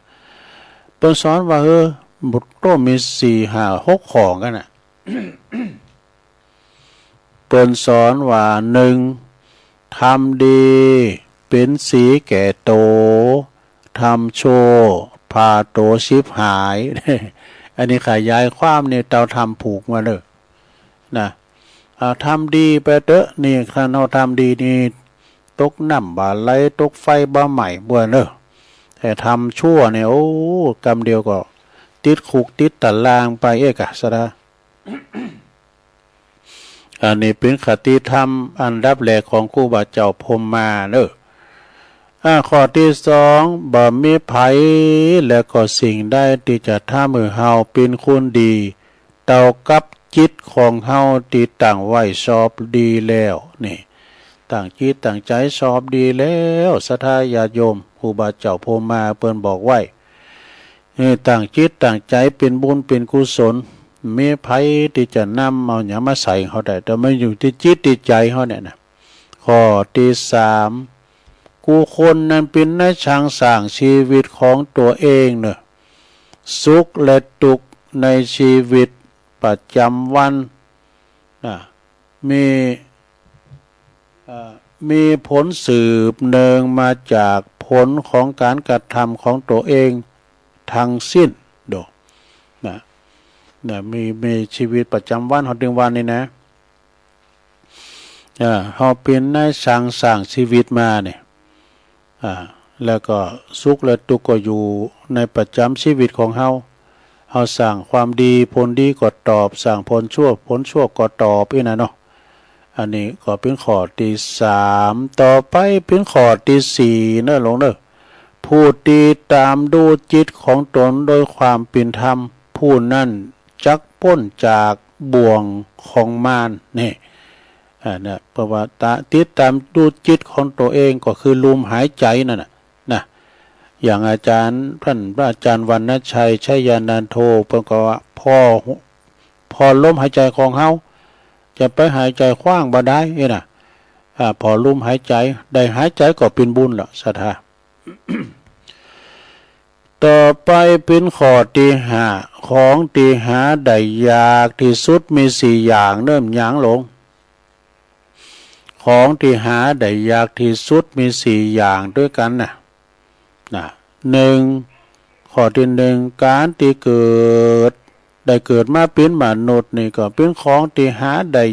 เปิ้นสอนว่าบุตรก็มี4-5-6ข้อกันน่ะ เปิ้นสอนว่า1ทำดีเป็นสีแก่โตทำโชพาโตชิบหาย อันนี้ขยายความเนี่ยเตาทำผูกมาเลยนะทำดีไปเถอะนี่ถ้าเราทำดีนี่ ตกน้ำบ่าไหลตกไฟบ่ใหม่บ่เนอะแต่ทำชั่วเนี่ยโอ้กรรมเดียวก็ติดคุกติดตารางไปเอกสระอันนี้เป็นคติธรรมอันดับแรกของครูบาเจ้าพรหมมาเนอะข้อที่สองบ่มีภัยและก็สิ่งได้ที่จะทำให้เฮาเป็นคนดีเต่ากับจิตของเฮาที่ตั้งไว้ชอบดีแล้วนี่ตั้งจิตตั้งใจชอบดีแล้วศรัทธาญาติโยมครูบาเจ้าพรหมมาเปิ้นบอกไว้ตั้งจิตตั้งใจเป็นบุญเป็นกุศลมีภัยที่จะนำเอาหยังมาใส่เขาได้แต่ไม่อยู่ที่จิตที่ใจเขาเนี่ยนะข้อที่สามกูคนนั้นเป็นนายช่างสร้างชีวิตของตัวเองเนอะสุขและทุกข์ในชีวิตประจำวันนะมีผลสืบเนืองมาจากผลของการกระทำของตัวเองทั้งสิ้นโดนะมีชีวิตประจำวันของเดือนวันนี่นะเขาเป็นนายช่างสร้างชีวิตมาเนี่ยแล้วก็สุขและทุกข์ก็อยู่ในประจำชีวิตของเขาสร้างความดีผลดีก็ตอบสร้างผลชั่วก็ตอบอีกนะเนาะอันนี้ก็เป็นข้อที่สามต่อไปเป็นข้อที่สี่เนอะหลวงเนอะผู้ตีตามดูจิตของตนโดยความเป็นธรรมผู้นั้นจักพ้นจากบ่วงของมารนี่เนี่ยเพราะว่าติดตามดูจิตของตัวเองก็คือลมหายใจนั่นนะอย่างอาจารย์พระอาจารย์วรรณชัยชัยยานันโทเพิ่นก็ว่าพอลมหายใจของเฮาจะไปหายใจขว้างบ่ได้น่ะพอลมหายใจได้หายใจก็เป็นบุญแล้วศรัทธา ต่อไปเป็นข้อที่ห้าของที่หาได้ยากที่สุดมีสี่อย่างเริ่มหยังหลงของที่หาได้ยากที่สุดมีสี่อย่างด้วยกันนะหนึ่งข้อที่หนึ่งการที่เกิดมาเป็นมนุษย์นี่ก็เป็นของที่หาได้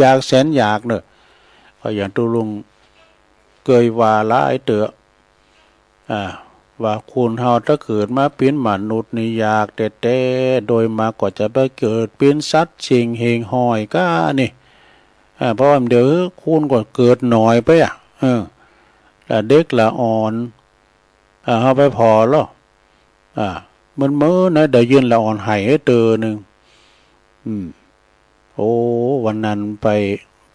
ยากแสนยากเนอะก็อย่างตุลุงเคยว่าหลายเต๋อว่าคุณเฮาถ้าเกิดมาเป็นมนุษย์นี่ยากแต่โดยมาก็จะไปเกิดเป็นสัตว์ชิงเฮงหอยก็นี่เพราะว่าเดี๋ยวคุณก็เกิดหน่อยไปแต่เด็กละอ่อนเฮาไปพอแล้วมันมื้อนะได้ยินละอ่อนให้เตอหนึ่งโอ้วันนั้นไป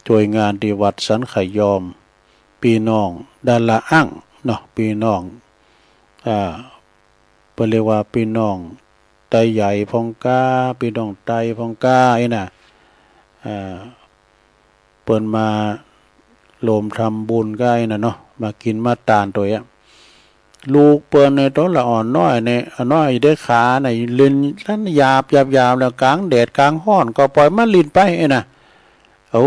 ช่วยงานที่วัดสันไขยอมพี่น้องดาละอั่งเนาะพี่น้องเพิ่นเรียกว่าพี่น้องไตใหญ่พองกาพี่น้องไตพองกาไอ้น่ะเปิ้นมาโลมทำบุญก็ไอ้น่ะเนาะมากินมาตานตัวลูกเปิ้นในต้นละอ่อนน้อยในน้อยได้ขาในลิ้นท่านหยาบแล้วกลางแดดกลางร้อนก็ปล่อยมันลิ้นไปไอ้น่ะโอ้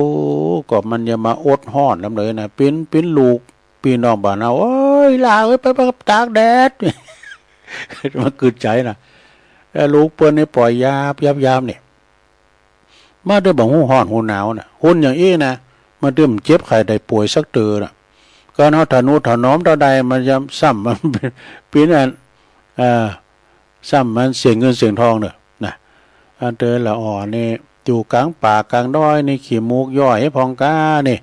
ก็มันอย่ามาอดร้อนนำเลยนะเป็นลูกพี่น้องบ้านเอาโอ้ยลาเอ้ยไปตากแดด มันกึดใจนะแล้วลูกเปิ้นนี่ปล่อยยาบนี่มาด้วยบ่ฮู้ร้อนฮู้หนาวน่ะหุ่นอย่างอี้นะมาดื่มเจ็บไข้ได้ป่วยสักเตือน่ะก็เฮาถนอมเท่าใดมันจะซ้ำมันเป็นอันซ้ำมันเสียเงินเสียทองเด้อนะอันเตอละอ่อนนี่อยู่กลางป่ากลางดอยนี่ขี้มูกย่อยให้พองกานี่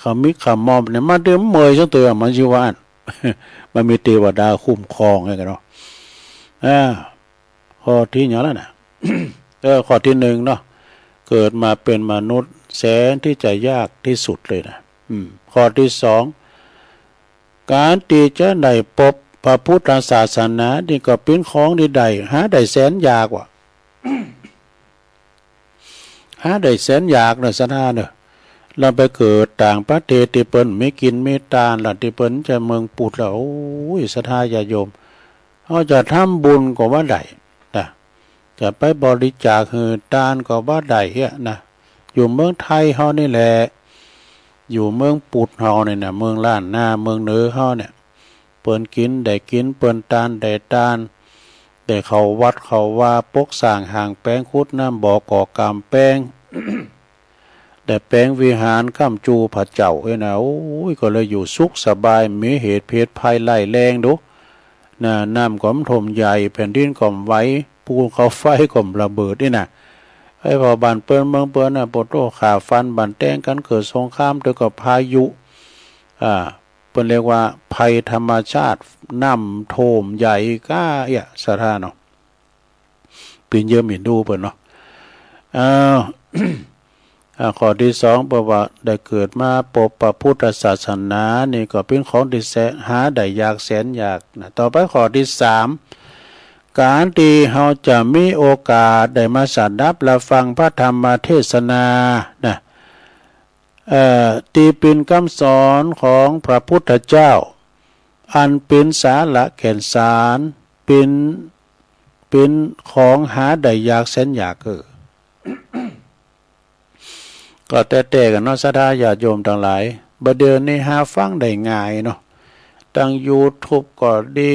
ขมิขมอมเนี่ยมาดื่มเมยสักเตือมันสิว่ามันมีเทวดาคุ้มครองให้กันเนาะข้อที่หยังแล้วน่ะ ข้อที่หนึ่งเนาะเกิดมาเป็นมนุษย์แสนที่จะยากที่สุดเลยนะข้อที่สองการที่จะได้พบพระพุทธศาสนานี่ก็เป็นของที่ใดหาได้แสนยากว่ะ หาได้แสนยากนะสนาเนอะเราไปเกิดต่างประเทศที่เปิ้นไม่กินไม่ตานล่ะที่เปิ้นจะเมืองปุดแล้วโอ้ยศรัทธาญาติโยมเขาจะทำบุญก็ว่าได้นะจะไปบริจาคหือทานก็ว่าได้นะอยู่เมืองไทยเฮานี่แหละอยู่เมืองปุดเฮาเนี่ยนะเมืองล้านนาเมืองเหนือเฮาเนี่ยเปิ้นกินได้กินเปิ้นทานได้ทานได้เข้าวัดเข้าว่าปกสร้างห่างแป้งคุดน้ำบ่อก่อกามแป้ง แต่แปลงวิหารข้ามจูพระเจ้านะโอ้ยก็เลยอยู่สุขสบายมีเหตุเพศภัยไล่แรงดูนะน้ำก็ถมใหญ่แผ่นดินก็ไหวภูเขาไฟก็ระเบิดนี่นะไอ้พอบ้านเปิ้นเมืองเปิ้นน่ะปวดโรคขาฟันบันแต้งกันเกิดสงครามด้วยกับพายุเปิ้นเรียกว่าภัยธรรมชาติน้ำโถมใหญ่ก้าสถานเนาะปีนเยอะหมิ่นดูเปิ้นเนาะข้อที่สองบอกว่าได้เกิดมาพบพระพุทธศาสนานี่ก็เป็นของที่แสนหาได้ยากแสนยากนะต่อไปข้อที่สามการที่เราจะมีโอกาสได้มาสัดับและฟังพระธรรมเทศนานะที่เป็นคำสอนของพระพุทธเจ้าอันเป็นสาระแก่นสารเป็นของหาได้ยากแสนยากก็แต่กันเนาะศรัทธาญาติโยมทั้งหลายบัดเดี๋ยวนี้หาฟังได้ง่ายเนาะตั้ง YouTube ก็ดี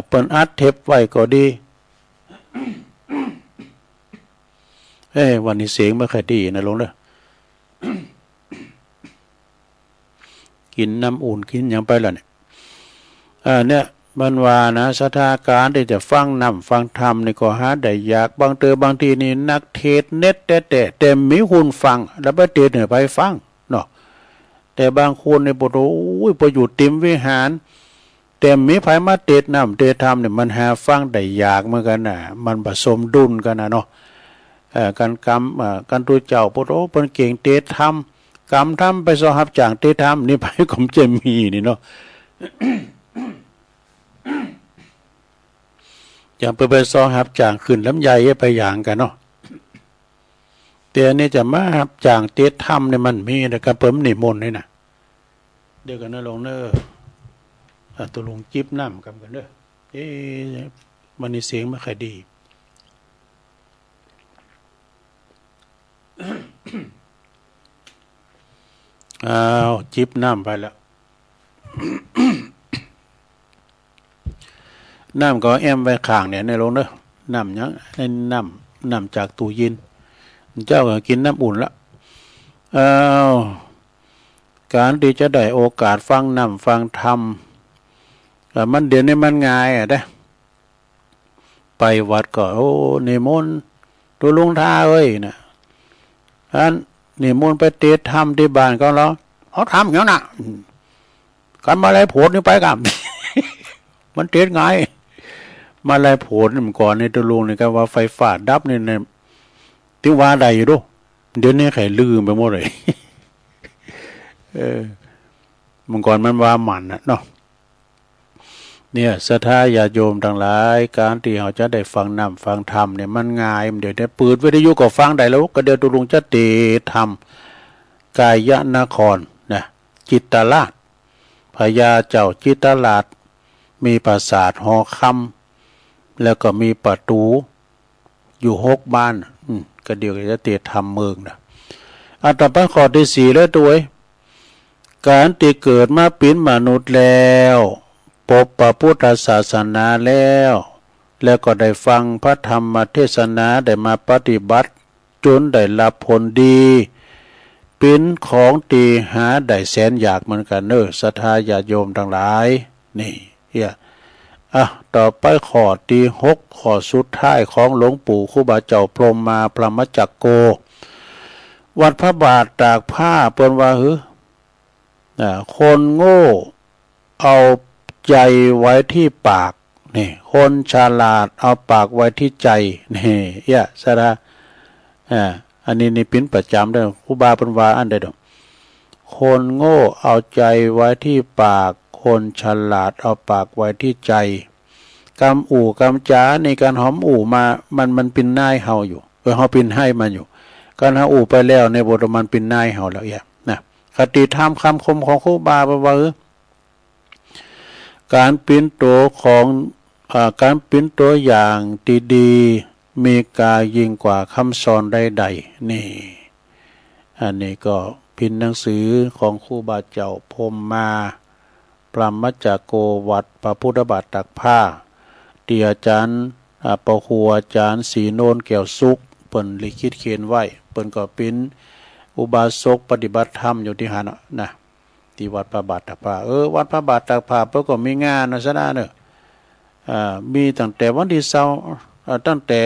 เปิ้นอัดเทปไว้ก็ดีวันนี้เสียงไม่ค่อยดีนะลงเด้อ กินน้ำอุ่นกินหยังไปล่ะเนี่ยมันว่านะสถานการณ์ที่จะฟังนำฟังธรรมนี่ก็หาได้ยากบางทีนี่นักเทศเน็ตแต่มีหุ่นฟังแล้วไปเทศเนี่ยไปฟังเนาะแต่บางคนในบ่รู้พออยู่ติมวิหารแต่มีไผมาเทศนำเทศธรรมเนี่ยมันหาฟังได้ยากเหมือนกันน่ะมันผสมดุลกันนะเนาะการกรรมการตัวเจ้าบ่รู้เพิ่นเก่งเทศธรรมกรรมทำไปสอบจากเทศธรรมนี่ไปก็จะมีนี่เนาะ อย่างไปซ้อหับจางขึ้นลำไยไปอย่างกันเนาะแต่นี่จะมาหับจางเทศธรรมเนี่ยมันมีนะครับเพิ่มนิมนต์นี่นะเดี๋ยวกันนะลงเนอตัวลงจิบน้ำกันเด้อมันนี่เสียงไม่ค่อยดีจิบน้ำไปแล้วน้ำก็แอมไว้ข้างเนี่ยในโรงเด้อน้ำยังน้ำจากตู้เย็นเจ้าก็กินน้ำอุ่นละการที่จะได้โอกาสฟังน้ำฟังธรรมมันเดี๋ยวนี้มันง่ายเด้ไปวัดก็นิมนต์ตัวลุงท่าเอ้ยนะอันนิมนต์ไปเทศธรรมที่บ้านก็แล้วเขาทำอย่างนั้นน่ะกันมาอะไรโผล่นี่ไปกับ มันเทศง่ายมาลายโผล่มันก่อนในตัวลุงนี่ก็ว่าไฟฟ้าดับนี่ในที่ว่าใดอยู่ดูเดี๋ยวนี้ใครลืมไปหมดเลย มันก่อนมันว่ามันเนาะเนี่ยศรัทธาญาติโยมทั้งหลายการที่เราจะได้ฟังนำฟังธรรมเนี่ยมันง่ายเดี๋ยวได้ปืดวิทยุก็ฟังได้แล้วก็เดี๋ยวตัวลุงจะเตธรรมกายนครนะจิตตราชพญาเจ้าจิตตราชมีปราสาทหอคำแล้วก็มีประตูอยู่6 บ้านก็เดี๋ยวจะเตธรรมเมืองนะต่อไปข้อที่4แล้วตัวการที่เกิดมาเป็นมนุษย์แล้วพบพระพุทธศาสนาแล้วก็ได้ฟังพระธรรมเทศนาได้มาปฏิบัติจนได้รับผลดีเป็นของตีหาได้แสนอยากเหมือนกันศรัทธาญาติโยมทั้งหลายนี่ต่อไปข้อที่6ข้อสุดท้ายของหลวงปู่ครูบาเจ้าพรหมมาพรหมจักโกวัดพระบาทตากผ้าเปิ้นว่าคนโง่เอาใจไว้ที่ปากนี่คนฉลาดเอาปากไว้ที่ใจนี่สระอันนี้เป็นประจำเด้อครูบาเปิ้นว่าอันใดดอกคนโง่เอาใจไว้ที่ปากคนฉลาดเอาปากไว้ที่ใจกำอู่กำจ๋าในการหอมอู่มามันเป็นนายเฮาอยู่เฮาเป็นให้มันอยู่การหาอู่ไปแล้วในบทมันเป็นนายเฮาแล้วนะคติธรรมคำคมของครูบาว่าการเป็นตัวของการเป็นตัวอย่างดีๆมีกายิ่งกว่าคำสอนใดๆนี่อันนี้ก็พิมพ์หนังสือของครูบาเจ้าพรหมมาพรหมจักโกวัดพระพุทธบาทตักผ้าที่อาจารย์ปะหัวอาจารย์ศรีโนนแก้วสุข เปิ้นลิขิตเขียนไว้เปิ้นก็เป็นอุบาสกปฏิบัติธรรมอยู่ที่หันนะที่วัดพระบาทตากผ้าวัดพระบาทตากผ้าเพิ่นก็มีงานนะซะนะเด้อมีตั้งแต่วันที่20ตั้งแต่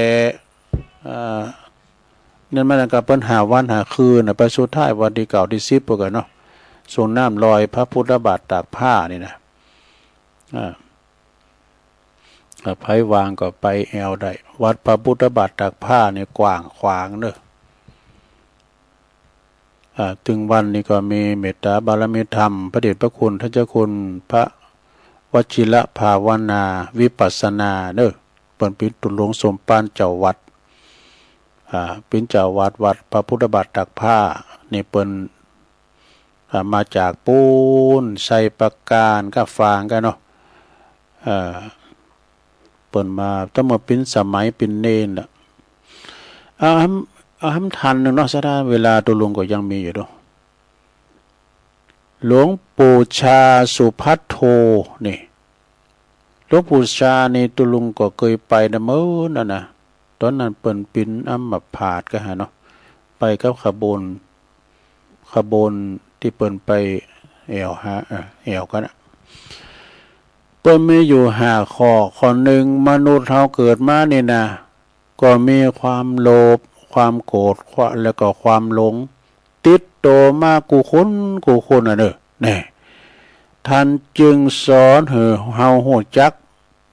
นั่นมาแล้วก็เปิ้นหาวันหาคืนไปสุดท้ายวันที่9ที่10เพิ่นก็เนาะส่งน้ำลอยพระพุทธบาทตากผ้านี่นะไผวางก็ไปแอวได้วัดพระพุทธบาทตากผ้านี่กว้างขวางเด้อถึงวันนี้ก็มีเมตตาบารมีธรรมพระเดชพระคุณท่านเจ้าคุณพระวชิรภาวนาวิปัสสนาเด้อเปิ้นเป็นตุหลวงสมปานเจ้าวัดเป็นเจ้าวัดวัดพระพุทธบาทตากผ้านี่เปิ้นมาจากปูนใส่ประการก็ฟางกันเนาะเปิ้นมาตั้งมาเป็นสมัยเป็นเนนล่ะเอาให้ทันนึงเนาะซะได้เวลาตุลุงก็ยังมีอยู่ด้วยหลวงปู่ชาสุภัทโทนี่หลวงปู่ชานี่ตุลุงก็เคยไปนะมื้อนั่นน่ะตอนนั้นเปิ้นปินอัมพาตก็หาเนาะไปกับขบวนที่เปิ้นไปแอวกันเปิ้นมีอยู่5ข้อหนึ่งมนุษย์เฮาเกิดมานี่นะก็มีความโลภความโกรธแล้วก็ความหลงติดโตมากูคนน่ะเด้อนี่ท่านจึงสอนให้เฮาฮู้จัก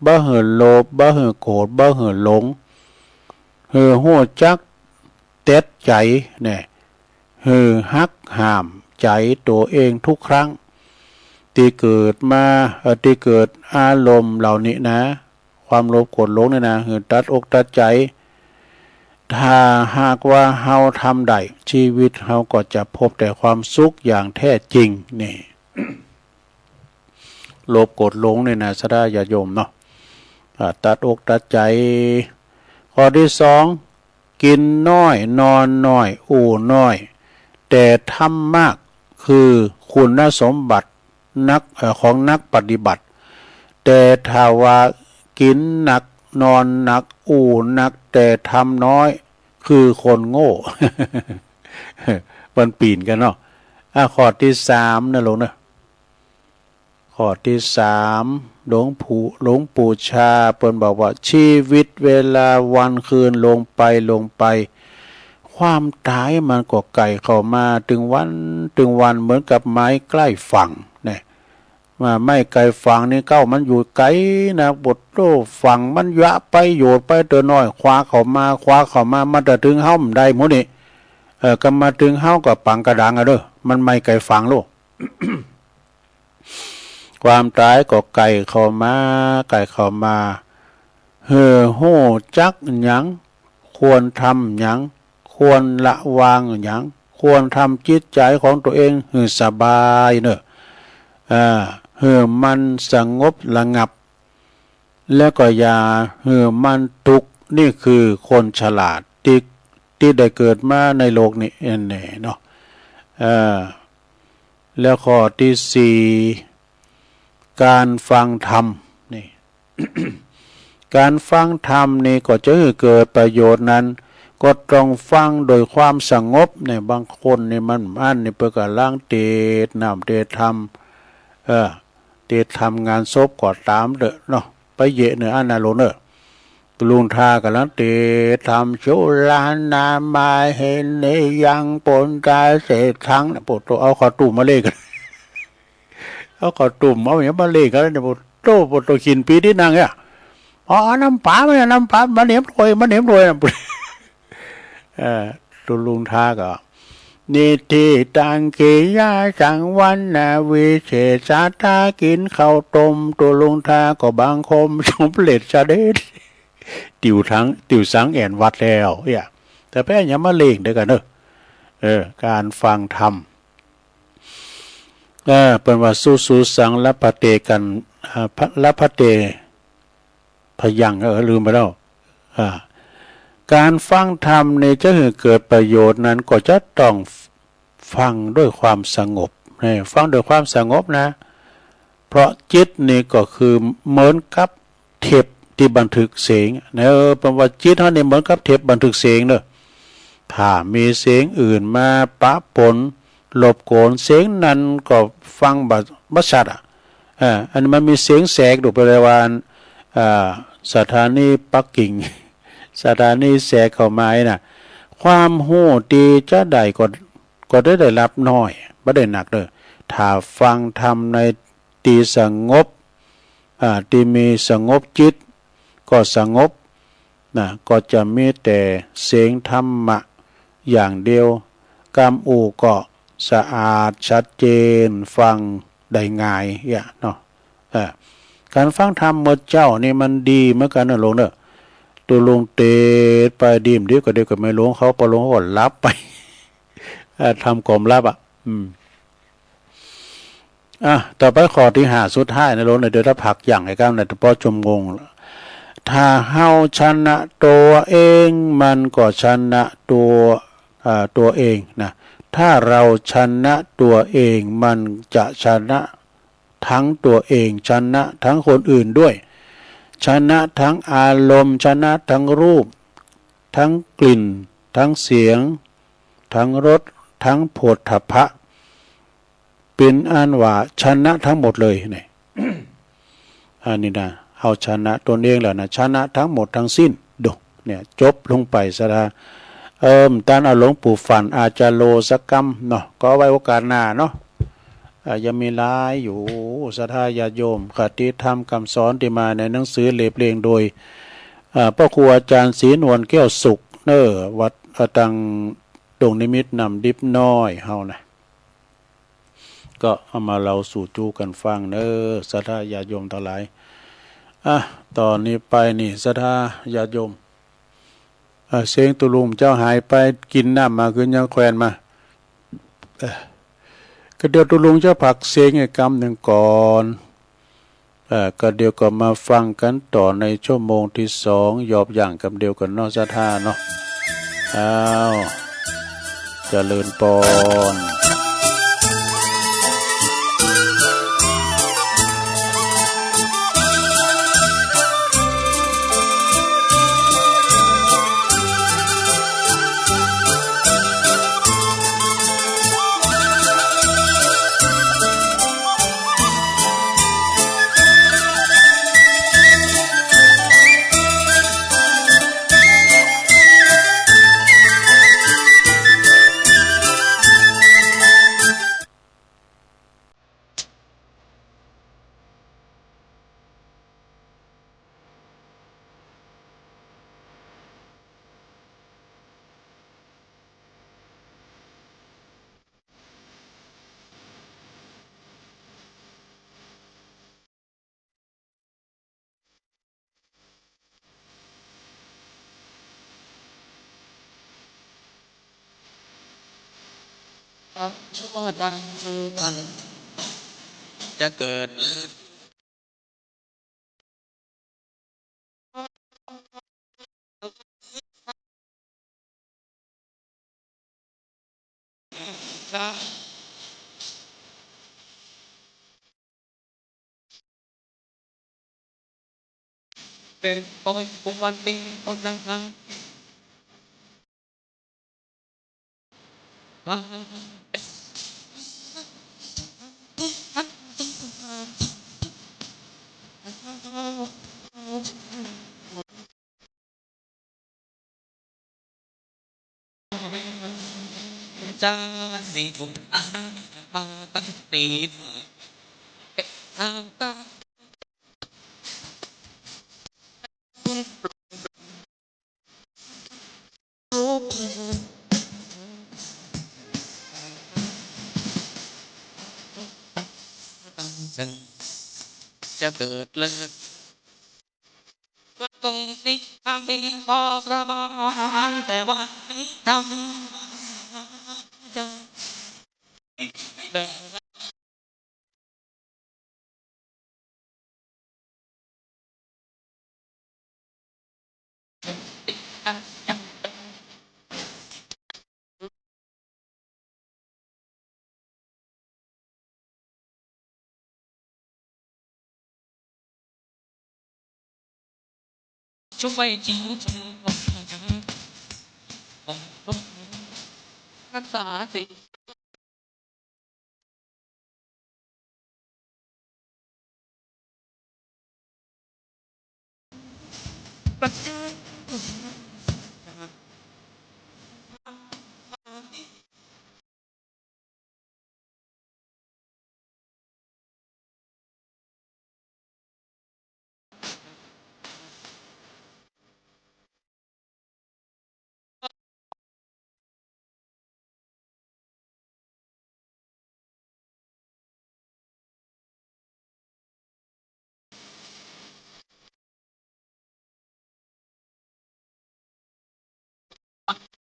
บ่ให้โลภบ่ให้โกรธบ่ให้หลงให้ฮู้จักเต็ดใจนี่ให้ฮักห้ามใจตัวเองทุกครั้งที่เกิดมาที่เกิดอารมณ์เหล่านี้นะความโลภโกรธหลงนี่นะให้ตัดอกตัดใจถ้าหากว่าเฮาทำได้ชีวิตเฮาก็จะพบแต่ความสุขอย่างแท้จริงนี่ โลภโกรธหลงนี่นะสดาญาโยมเนาะตัดอกตัดใจข้อที่2กินน้อยนอนน้อยอู้น้อยแต่ทำมากคือคุณสมบัติของนักปฏิบัติแต่ถ้าว่ากินหนักนอนหนักอู้หนักแต่ทำน้อยคือคนโง่ มันปีนกันเนาะข้อที่3นะลงนะข้อที่3หลวงปู่ชาเปิ้นบอกว่าชีวิตเวลาวันคืนลงไปความตายมันก็ไกลเข้ามาถึงวันเหมือนกับไม้ใกล้ฝั่งเนี่ยไม่ไกลฝั่งนี่เก้ามันอยู่ไกลนะบทโตฝั่งมันยะไปโยดไปตัวน้อยคว้าเข้ามามันจะถึงเฮ้ามันได้หมดนี่ก็มาถึงเฮ้ากับปังกระดังเด้อมันไม่ไกลฝั่งโลก ความตายก็ไกลเข้ามาโหจักหยังควรทำหยังควรละวางหยังควรทำจิตใจของตัวเองให้สบายเนอะให้มันสงบระงับแล้วก็อย่าให้มันทุกข์นี่คือคนฉลาดที่ได้เกิดมาในโลกนี้แน่เนาะแล้วข้อที่4การฟังธรรมนี่ การฟังธรรมนี่ก็จะให้เกิดประโยชน์นั้นก็ต้องฟังโดยความสงบเนี่ยบางคนนี่มันนี่เพื่อการล้างเตดน้ำเตดทำเตดทำงานศพก็ตามเด้อเนาะไปเยะเนื้อนาโลเนอลุงทากันแล้วเตดทำชุลานามาเห็นในยังปนกายเศษทั้งปวดตัวเอาขอตุ่มมาเล่กัน เอาขอตุ่มเอาอย่างมาเล่กันเนี่ยปวดตัวขินปีที่นางเนี่ยน้ำป๋าไม่น้ำป๋ามาเหนียมรวยตุลุงทาก็นิติตังกิยาสังวันนาวิเศษสาตากินข้าวต้มตุลุงทาก็บางคมสมเด็จเสด็จติวสังแอนวัดแล้วแต่แพ้ยังมาเล่งเด้อกันเนอะการฟังธรรมเป็นว่าสู้สังละปะเตกันละปะเตพยังลืมไปแล้วการฟังธรรมในจะให้เกิดประโยชน์นั้นก็จะต้องฟังด้วยความสงบฟังด้วยความสงบนะเพราะจิตนี่ก็คือเหมือนกับเทปที่บันทึกเสียงแปลว่าจิตเขาเนี่ยเหมือนกับเทปบันทึกเสียงเนอะ ถ้ามีเสียงอื่นมาปะปนหลบโกนเสียงนั้นก็ฟังบัชัดอันนี้มันมีเสียงแสกดูไปเลยว่าสถานีปักกิ่งสถานีแสกเข้ามาน่ะความหู้ดีจะได้ก็ได้รับน้อยไม่ได้หนักเลยถ้าฟังธรรมในตีสงบที่มีสงบจิตก็สงบนะก็จะมีแต่เสียงธรรมะอย่างเดียวกำอูก็สะอาดชัดเจนฟังได้ง่ายเนาะการฟังธรรมเมื่อเจ้านี่มันดีเหมือนกันนะลงเนอะตัวลงเตะไปดีมเดียวก็ไม่ลงเขาพอลงเขาก็รับไปทำกลมรับต่อไปข้อที่หาสุดท้ายในโลกในเดือนผักอย่างไอ้ก้าวในตะปอจมงงถ้าเฮาชนะตัวเองมันก็ชนะตัวเองนะถ้าเราชนะตัวเองมันจะชนะทั้งตัวเองชนะทั้งคนอื่นด้วยชนะทั้งอารมณ์ชนะทั้งรูปทั้งกลิ่นทั้งเสียงทั้งรสทั้งโผฏฐัพพะเป็นอันว่าชนะทั้งหมดเลยนี่ อันนี้นะเอาชนะตนเองแล้วนะชนะทั้งหมดทั้งสิ้นดูเนี่ยจบลงไปซะละท่านเอาหลวงปู่ฝันอาจจะโลสกรรมเนาะก็ไว้โอกาสหน้าเนาะยังมีหลายอยู่ศรัทธาญาติโยมคติธรรมคำสอนที่มาในหนังสือเล่มเรียงโดยพระครูอาจารย์ศรีนวลแก้วสุขวัดตังดงนิมิตนำดิบน้อยเฮานะก็เอามาเราสู่จูกันฟังศรัทธาญาติโยมทั้งหลายตอนนี้ไปนี่ศรัทธาญาติโยมเสียงตุลุมเจ้าหายไปกินน้ำมาขึ้นยังแควนมาก็เดี๋ยวตุลุงเจ้าผักเสียงไอ้กำหนึ่งก่อนก็เดี๋ยวก็มาฟังกันต่อในชั่วโมงที่2ยอบอย่างกับเดียวกันนอกศรัทธาเนาะเจริญพรชั่วดังกันจะเกิดเป็นปอยปุวันปีคนดังกันจะสิบุญมาตั้งตีจะเกิดเลิกก็ตรงนี้ทำให้บอกระบายแต่ว่าทำจะเดินช่วยจริง รักษาสิปัจจัย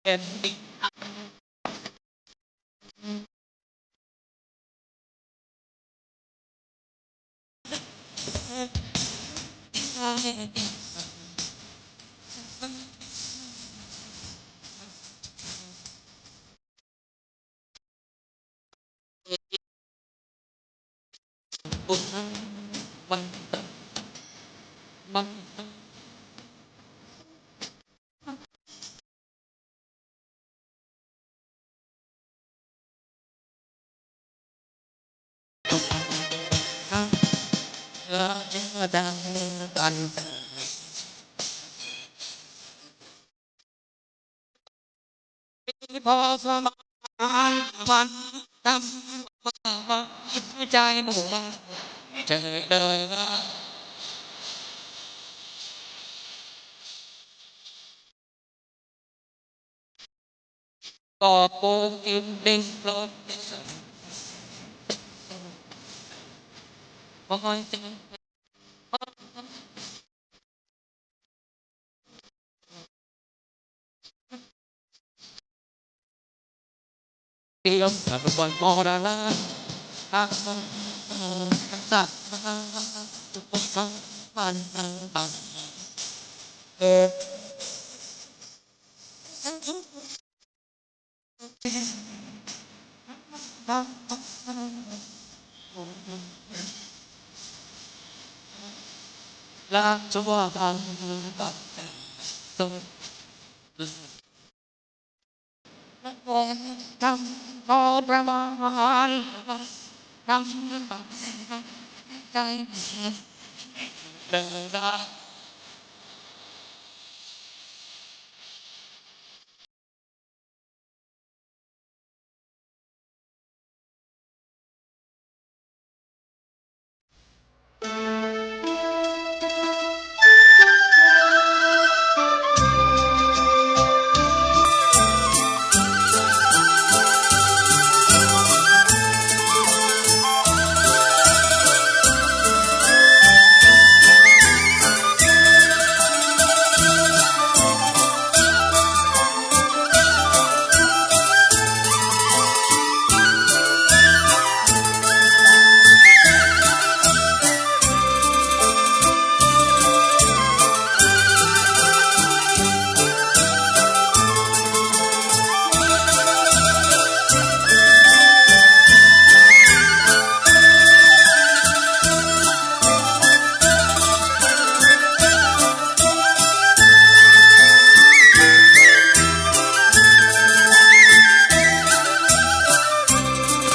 เอ็นดิบุญมันมันเราจะดังกันพอสมานวันทำใจหมู่เจอเลยก็ปูกินดิ้งรถบอยเตรียมกับบ่อยมอดาลาสัตว์มันลาจัวพังตัดตัวทำพอประมาณทำใจเดิน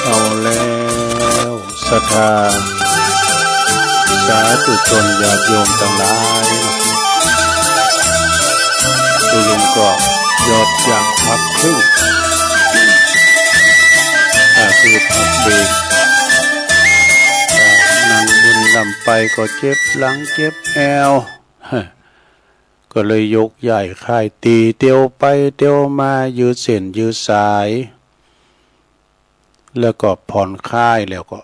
เอาแล้วศรัทธาสาธุชนญาติโยมทั้งหลายตุลุงก็ยอดอย่างพักครึ่งคือพักเบรกนั่งบุญลำไปก็เจ็บหลังเจ็บแอวก็เลยยกใหญ่ค่ายตีเตียวไปเตียวมายืดเส้นยืดสายแล้วก็ผ่อนคลายแล้วก็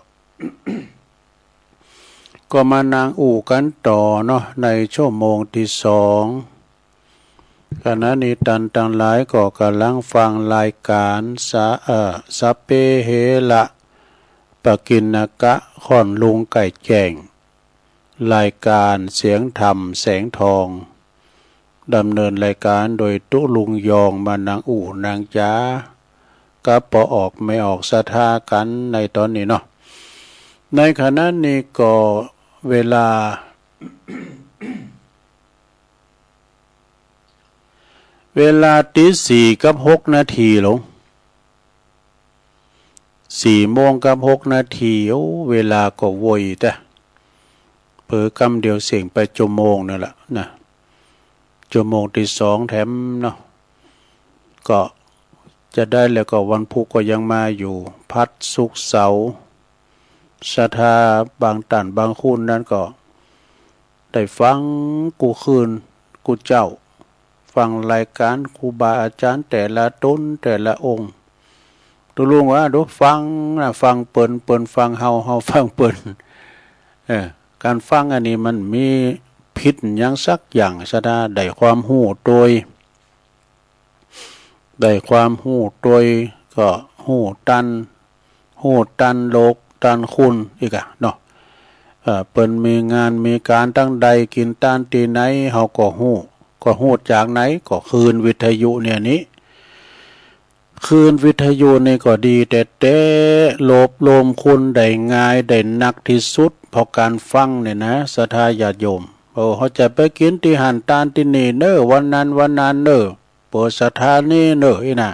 ก็มานางอู่กันต่อเนาะในชั่วโมงที่2ขณะนี้ตันทั้งหลายก็กำลังฟังรายการสัพเพเหระปกิณณกะค่อนลุงไก่แจ้งรายการเสียงธรรมแสงทองดำเนินรายการโดยตุลุงยองมานางอู่นางจ้ากับปอออกไม่ออกศรัทธากันในตอนนี้เนาะในขณะนี้ก็เวลา เวลาตี 4 กับ 6 นาทีหลง 4:06โอ้เวลาก็โวยแต่เผลอกำเดียวเสียงไปชั่วโมงนั่นแหละนะชั่วโมงที่2แถมเนาะก็จะได้แล้วก็วันพุธก็ยังมาอยู่พัดศุกร์เสาร์ศรัทธาบางตันบางคุณนั้นก็ได้ฟังกูคืนกูเจ้าฟังรายการครูบาอาจารย์แต่ละต้นแต่ละองค์ตัวลุงว่าดูฟังนะฟังเปิ่นฟังเฮาฟังเปิ่นการฟังอันนี้มันมีพิษยังสักอย่างซะได้ความหู้โดยได้ความหู้โดยก็หู้ตันโลกตันคุณอีกเนาะเปิ้นมีงานมีการตั้งใดกินต้านตีไหนเฮาก็ฮู้จากไหนก็คืนวิทยุเนี่ยนี้คืนวิทยุนี่ก็ดีแต่โลภโลมคุณได้ง่ายได้นักที่สุดเพราะการฟังเนี่ยนะศรัทธาญาติโยมเขาจะไปกินที่หันตานที่นี่เน้อวันนั้นเน้อเปิดสถานีเน้ออีน่ะ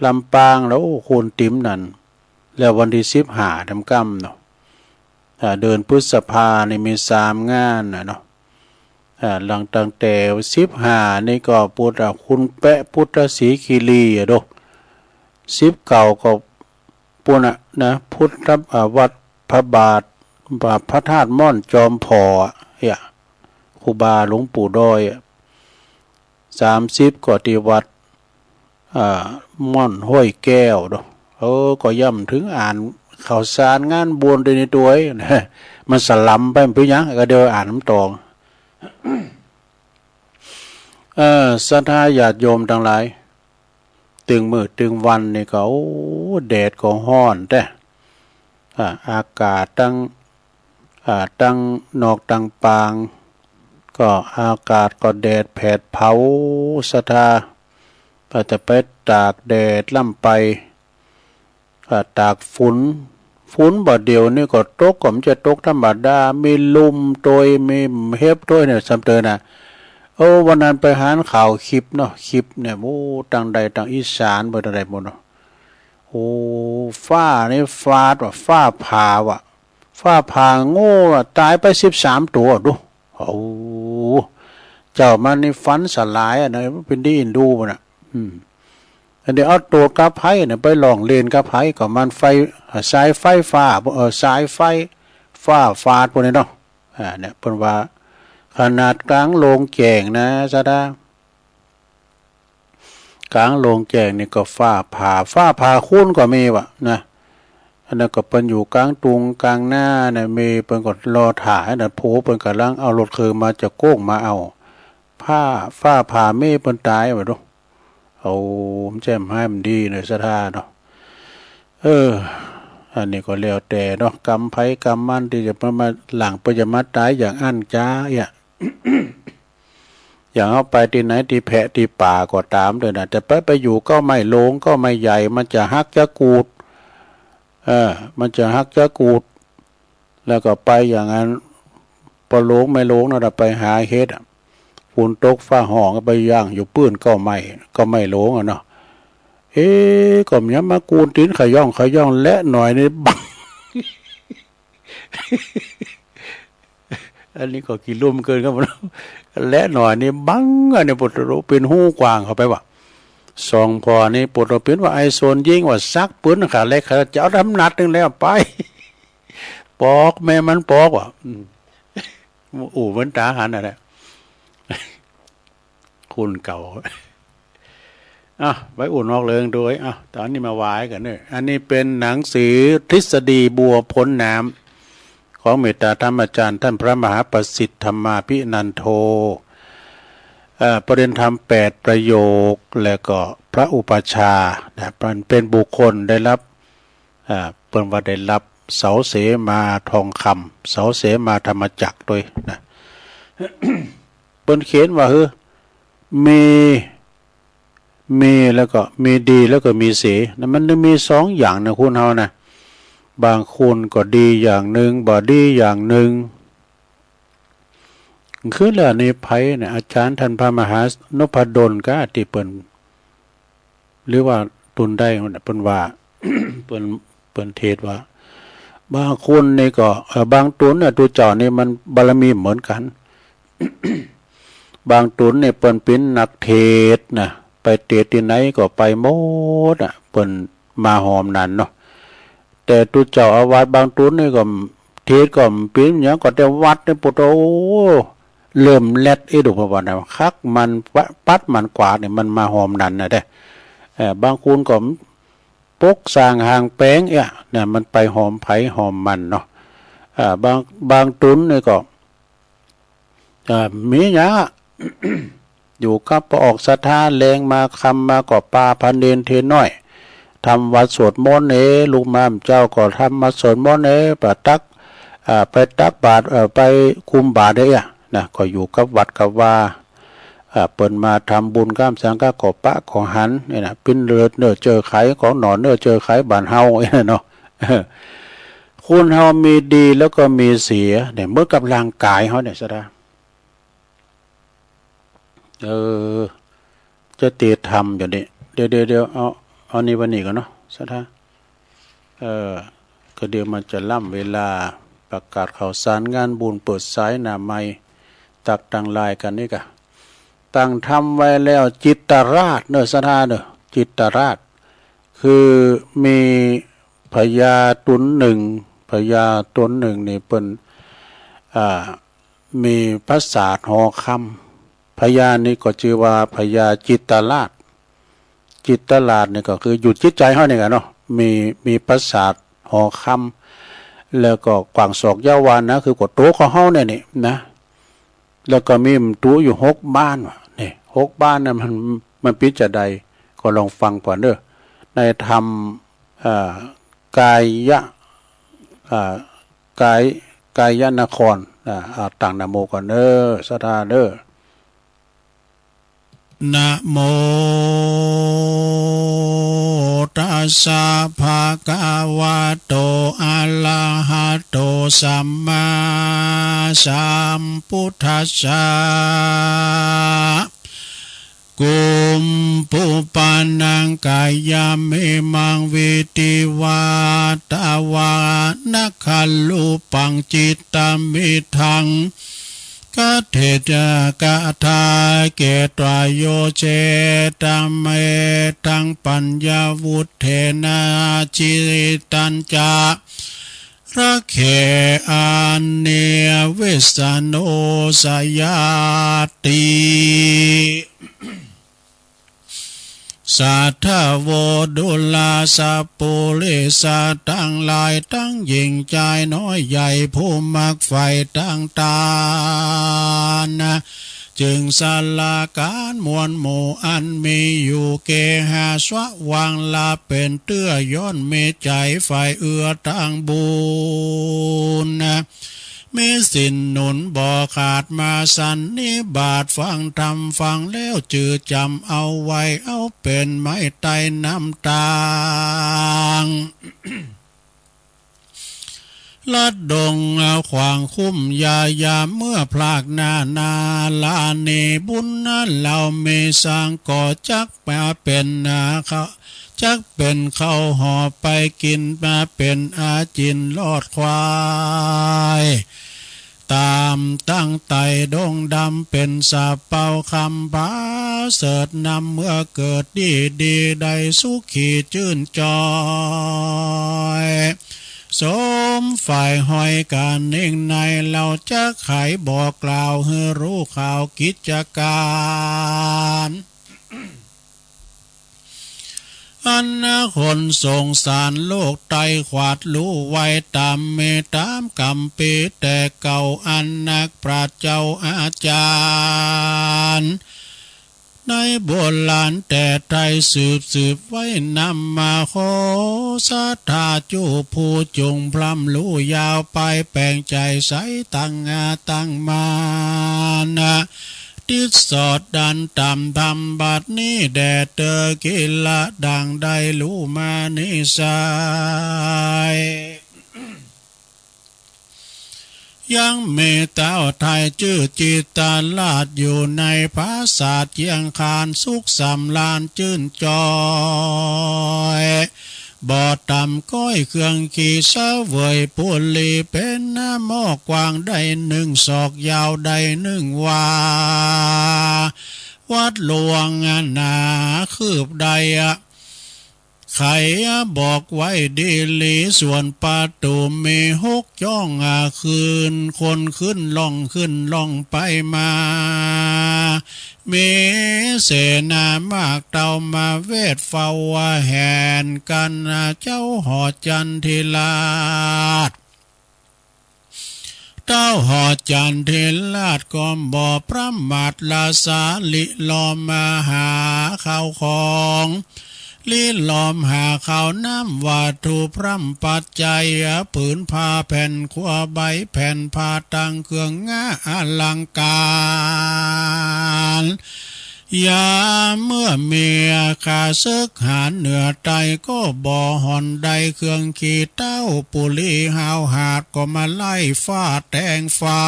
ลำปางแล้วคุณติ๋มนั่นแล้ววันที่15ทำกรรมเนาะเดินพฤษภานี่มี3งานเนาะหลังตั้งแต่15นี่ก็พุทธคุณแปะพุทธศรีคีรีโด19ก็ปุ่นนะพุทธวัดพระบาทพระธาตุม่อนจอมพอครูบาหลวงปู่ดอย30ก็ที่วัดม่อนห้วยแก้วเนาะก็ย่ำถึงอ่านข่าวสารงานบุญในตัวนะมันสลัมไปเป็นยังก็เดี๋ยวอ่านน้ำตองศรัทธาญาติโยมทั้งหลายตึงมืดตึงวันนี่ก็แดดก็ร้อนแต่อากาศตั้งนอกตั้งปางก็อากาศก็แดดแผดเผาศรัทธาจะไปตากแดดล่ำไปตากฝนบ่เดียวนี่ก็ตกก็มันจะตกธรรมดามีลมโดยมีเฮ็บด้วยเนี่ยสำเตือนนะวันนั้นไปหาข่าวคลิปเนาะคลิปเนี่ยต่างใดต่างอีสานบ่ต่างใดหมดเนาะฟ้านี่ฟ้าผ่าโง่ตายไป13ตัวดูเจ้ามันนี่ฟันสลายนะเป็นดีอินดูบ่น่ะอันนี้เอาตัวกระไผ่เนี่ยไปลองเล่นกระไผ่ก็มันไฟสายไฟฟ้าสายไฟฟ้าฟาดพวกนี้เนาะเนี่ยเพิ่นว่าขนาดกลางโรงแจ้งนะซะดากลางโรงแจ้งนี่ก็ฟ้าผ่าคุ้นก็มีวะนะอันนั้นก็เปิ้นอยู่กลางตุงกลางหน้าเนี่ยมีเปิ้นก็รอถ่ายน่ะโผเปิ้นกำลังเอารถคือมาจะโก้งมาเอาฟ้าผ่าเมฆเปิ้นตายว่าดูแจ่มให้มันดีในศรัทธาเนาะอันนี้ก็แล้วแต่เนาะกรรมไผกรรมมันที่จะมาหลังจะมาตายอย่างอั้นจ้าอย่างเอาไปที่ไหนที่แพะที่ป่าก็ตามเลยนะแต่ไปอยู่ก็ไม่โลงก็ไม่ใหญ่มันจะฮักจะกูดมันจะฮักจะกูดแล้วก็ไปอย่างนั้นพอโลงไม่โลงนะไปหาเฮ็ดฝนตกฟ้าห้องก็ไปย่างอยู่ปื้นก็ไม่โลงเนาะก็มีมากูนตีนขย่องและหน่อยนี่บัง อันนี้ก็กี่ลุ่มเกินครับและหน่อยนี่บังอันนี้ปุตโรเป็นหูกว้างเข้าไปว่ะสองพอนี่ปุตโรเป็นว่าไอโซนยิงว่าซักปืนขาเล็กขาจะเอาทำนัดนึงแล้วไปปอกแม่มันปอกว่ะเหมือนตาหันอะไรคุณเก่าไว้อุ่นนอกเริงด้วยตอนนี้มาวายกันเนี่ยอันนี้เป็นหนังสือทฤษฎีบัวพ้นน้ำของเมตตาธรรมอาจารย์ท่านพระมหาประสิทธิ์ธรรมาภินันโทประเด็นธรรม8ประโยคแล้วก็พระอุปชาเป็นบุคคลได้รับเปิ่นว่าได้รับเสาเสมาทองคำเสาเสมาธรรมจักรด้วยนะเปิ่นเขียนว่ามีแล้วก็มีดีแล้วก็มีเสียนะมันมี2อย่างนะคุณเฮานะบางคนก็ดีอย่างหนึ่งบ่ดีอย่างหนึ่งคือแล้วในไผเนี่ยอาจารย์ท่านพระมหานพดลก็ที่เปิ้นหรือว่าตุนได้เปิ้นว่า เปิ้ ปิ้นเทศว่าบางคนนี่ก็บางตุนเนี่ยตัวเจ้านี่มันบารมีเหมือนกัน บางตุนเนี่ยเปิ้นเป็นนักเทศนะไปเทศที่ไหนก็ไปหมดอ่ะเปิ้นมาหอมนั่นเนาะแต่ตัวเจ้าอาวาสบางตุนนี่ก็เทศก็เป็นหยังก็แต่วัดนี่ปุโตเริ่มแลดอีดุพว่านะคักมันปัดมันกวาดเนี่ยมันมาหอมนั่นน่ะเด้บางคนก็ปกสร้างหางแป้งเนี่ยมันไปหอมไผหอมมันเนาะบางตุนนี่ก็มีหยัง อยู่กับพอออกศรัทธาแรงมาคำมาก็ปาพันเดนเทน้อยทำวัดสวดมนต์ลูกมามเจ้าก็ทำมาสวดมนต์ประตักไปตักบาตรไปคุมบาตรนะก็อยู่กับวัดกับว่าเปิ่นมาทำบุญข้ามสังฆก็ปะของหันนี่นะปิ้นเลือดเนื้อเจอไข่ของหนอนเนื้อเจอไข่บานเฮาเนาะคุณเฮามีดีแล้วก็มีเสียเนี่ยเมื่อกับร่างกายเฮาเนี่ยซะดาจะตีทำอยู่นี่เดี๋ยวเอานี่วันนี้ก่อนเนาะซะดาก็เดี๋ยวมันจะล่ำเวลาประกาศข่าวสารงานบุญเปิดสายหน้าไม้ตักตังลายกันนี่กะตั้งทำไว้แล้วจิตตราชเนอะสถานเนอะจิตตราชคือมีพญาตุนหนึ่งพญาตนหนึ่งนี่เป็นมีพระศาสตร์หอคำพญานี่ก็ชื่อว่าพญาจิตตราชจิตตราชนี่ก็คือหยุดจิตใจเขาเนี่ยกันเนาะมีพระศาสตร์หอคำแล้วก็กวางศอกยาวานนะคือกดโต๊ะของเขาเนี่ยนี่นะแล้วก็มีตู้อยู่6 บ้านว่ะนี่6 บ้านนะมันปิจะใดก็ลองฟังก่อนเด้อในธรรมกายะกายนครต่างนะโมก่อนเด้อสถาเด้อนะโมตัสสะภะคะวะโตอะระหะโตสัมมาสัมพุทธัสสะกุมปุปันนังกายามิมังวิติวาตาวานัคคัลลุปังจิตตมิทังกัตเถกะทาเกตวายโยเจตัมเมตังปัญญาวุฒเทนะจิตัญจาระเขอันเนเวสโนสยาติสัทธโวดุลาสัพปุริสัตทั้งหลายทั้งหญิงใจน้อยใหญ่ผู้มักไฟตั้งตานะจึงสลาการมวลหมู่อันมีอยู่เกหาสวะวังลาเป็นเตื้อย่นมีใจไฟเอื้อตั้งบุญนะมีสินหนุนบ่ขาดมาสันนิบาตฟังธรรมฟังแล้วจือจำเอาไว้เอาเป็นไม้ไต่น้ำตาง ลัดดงขวางคุ้มยายาเมื่อพลากหน้านาลานีบุญนั้นเรามีสร้างก่อจักมาเป็นเขาจักเป็นเข้าหอไปกินมาเป็นอาจินลอดควายตามตั้งไตดงดำเป็นสาเป่าคำบาเสดนำเมื่อเกิดดีได้สุขีชื่นจอยสมฝ่ายหอยการเน่งในเราจะไขบอกกล่าวให้รู้ข่าวกิจการอันคนสงสารโลกไตขวาดรู้ไว้ตามเมตามกรรมปีแต่เก่าอันนักปราชญ์เจ้าอาจารย์ในโบราณแต่ไทยสืบไว้นำมาขอสัทธาจูผู้จงพลัมรู้ยาวไปแปลงใจใสตั้งมานะติดสอดดันต่ำทำบัดนี้แดดเตอกิละดังได้รู้มานิสัยยังเมตตาไทยชื่อจิตตลาดอยู่ในภาษาเจียงคานสุขสำลานจื่นจอย บ่อต่ำก้อยเครื่องขี่เสวยปุลีเป็นหม้อกว้างได้1 ศอกยาวได้1 วาวัดหลวงหนาคืบใดใครบอกไว้ดีลีส่วนประตูมี6 ย่องคืนคนขึ้นล่องไปมามีเสนามากเต่ามาเวทเฝ้าแห่นกันเจ้าหอจันทิลาดเต้าหอจันทิลาดก็บ่ประมาทลาสาลิลอมมาหาข้าวของลีลอมหาข้าวน้ำวัตถุพร่ำปัจจัยผืนผ้าแผ่นขวาใบแผ่นผ้าตังเครื่องงาอลังการยาเมื่อเมียขาซึกหาเหนือไตก็บ่อหอนใดเครื่องขี่เต้าปุลีหาวหาดก็มาไล่ฟาดแตงฟ้า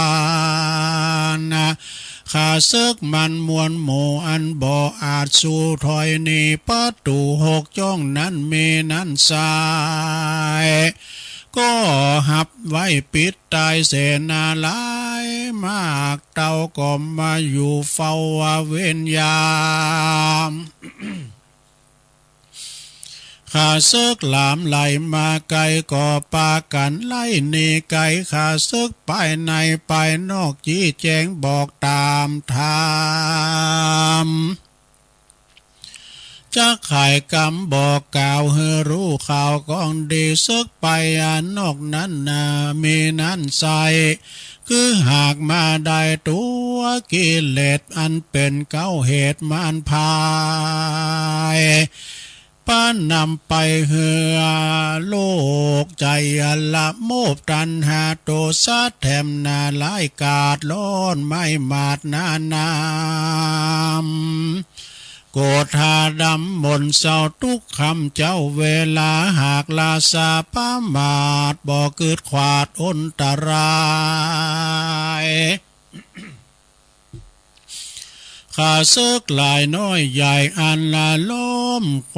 ข้าซึกมันมวลหมู่อันบ่อาจสู้ถอยหนีประตู6 จ้องนั้นมีนั้นสายก็หับไว้ปิดตายเสนาหลายมากเต่าก็มาอยู่เฝ้าเว้นยามข้าซึกหลามไหลมาไกลก็ปากันไล่หนีไกลข้าซึกไปในไปนอกจี้แจงบอกตามธรรมจะขายกำบอกกล่าวให้รู้ข่าวกองดีซึกไปนอกนั้นมีนั้นใสคือหากมาได้ตัวกิเลสอันเป็นเก้าเหตุมานพายป้านำไปเหือโลกใจละโมบตันหาโตสัดแถมนาลายกาดล้อนไม่มาดนานามโกธาดำมนเศร้าทุกคำเจ้าเวลาหากลาสาป้ามาดบ่เกิดขวาดอนตรายข้าซึกหลายน้อยใหญ่อันละล้มไฟ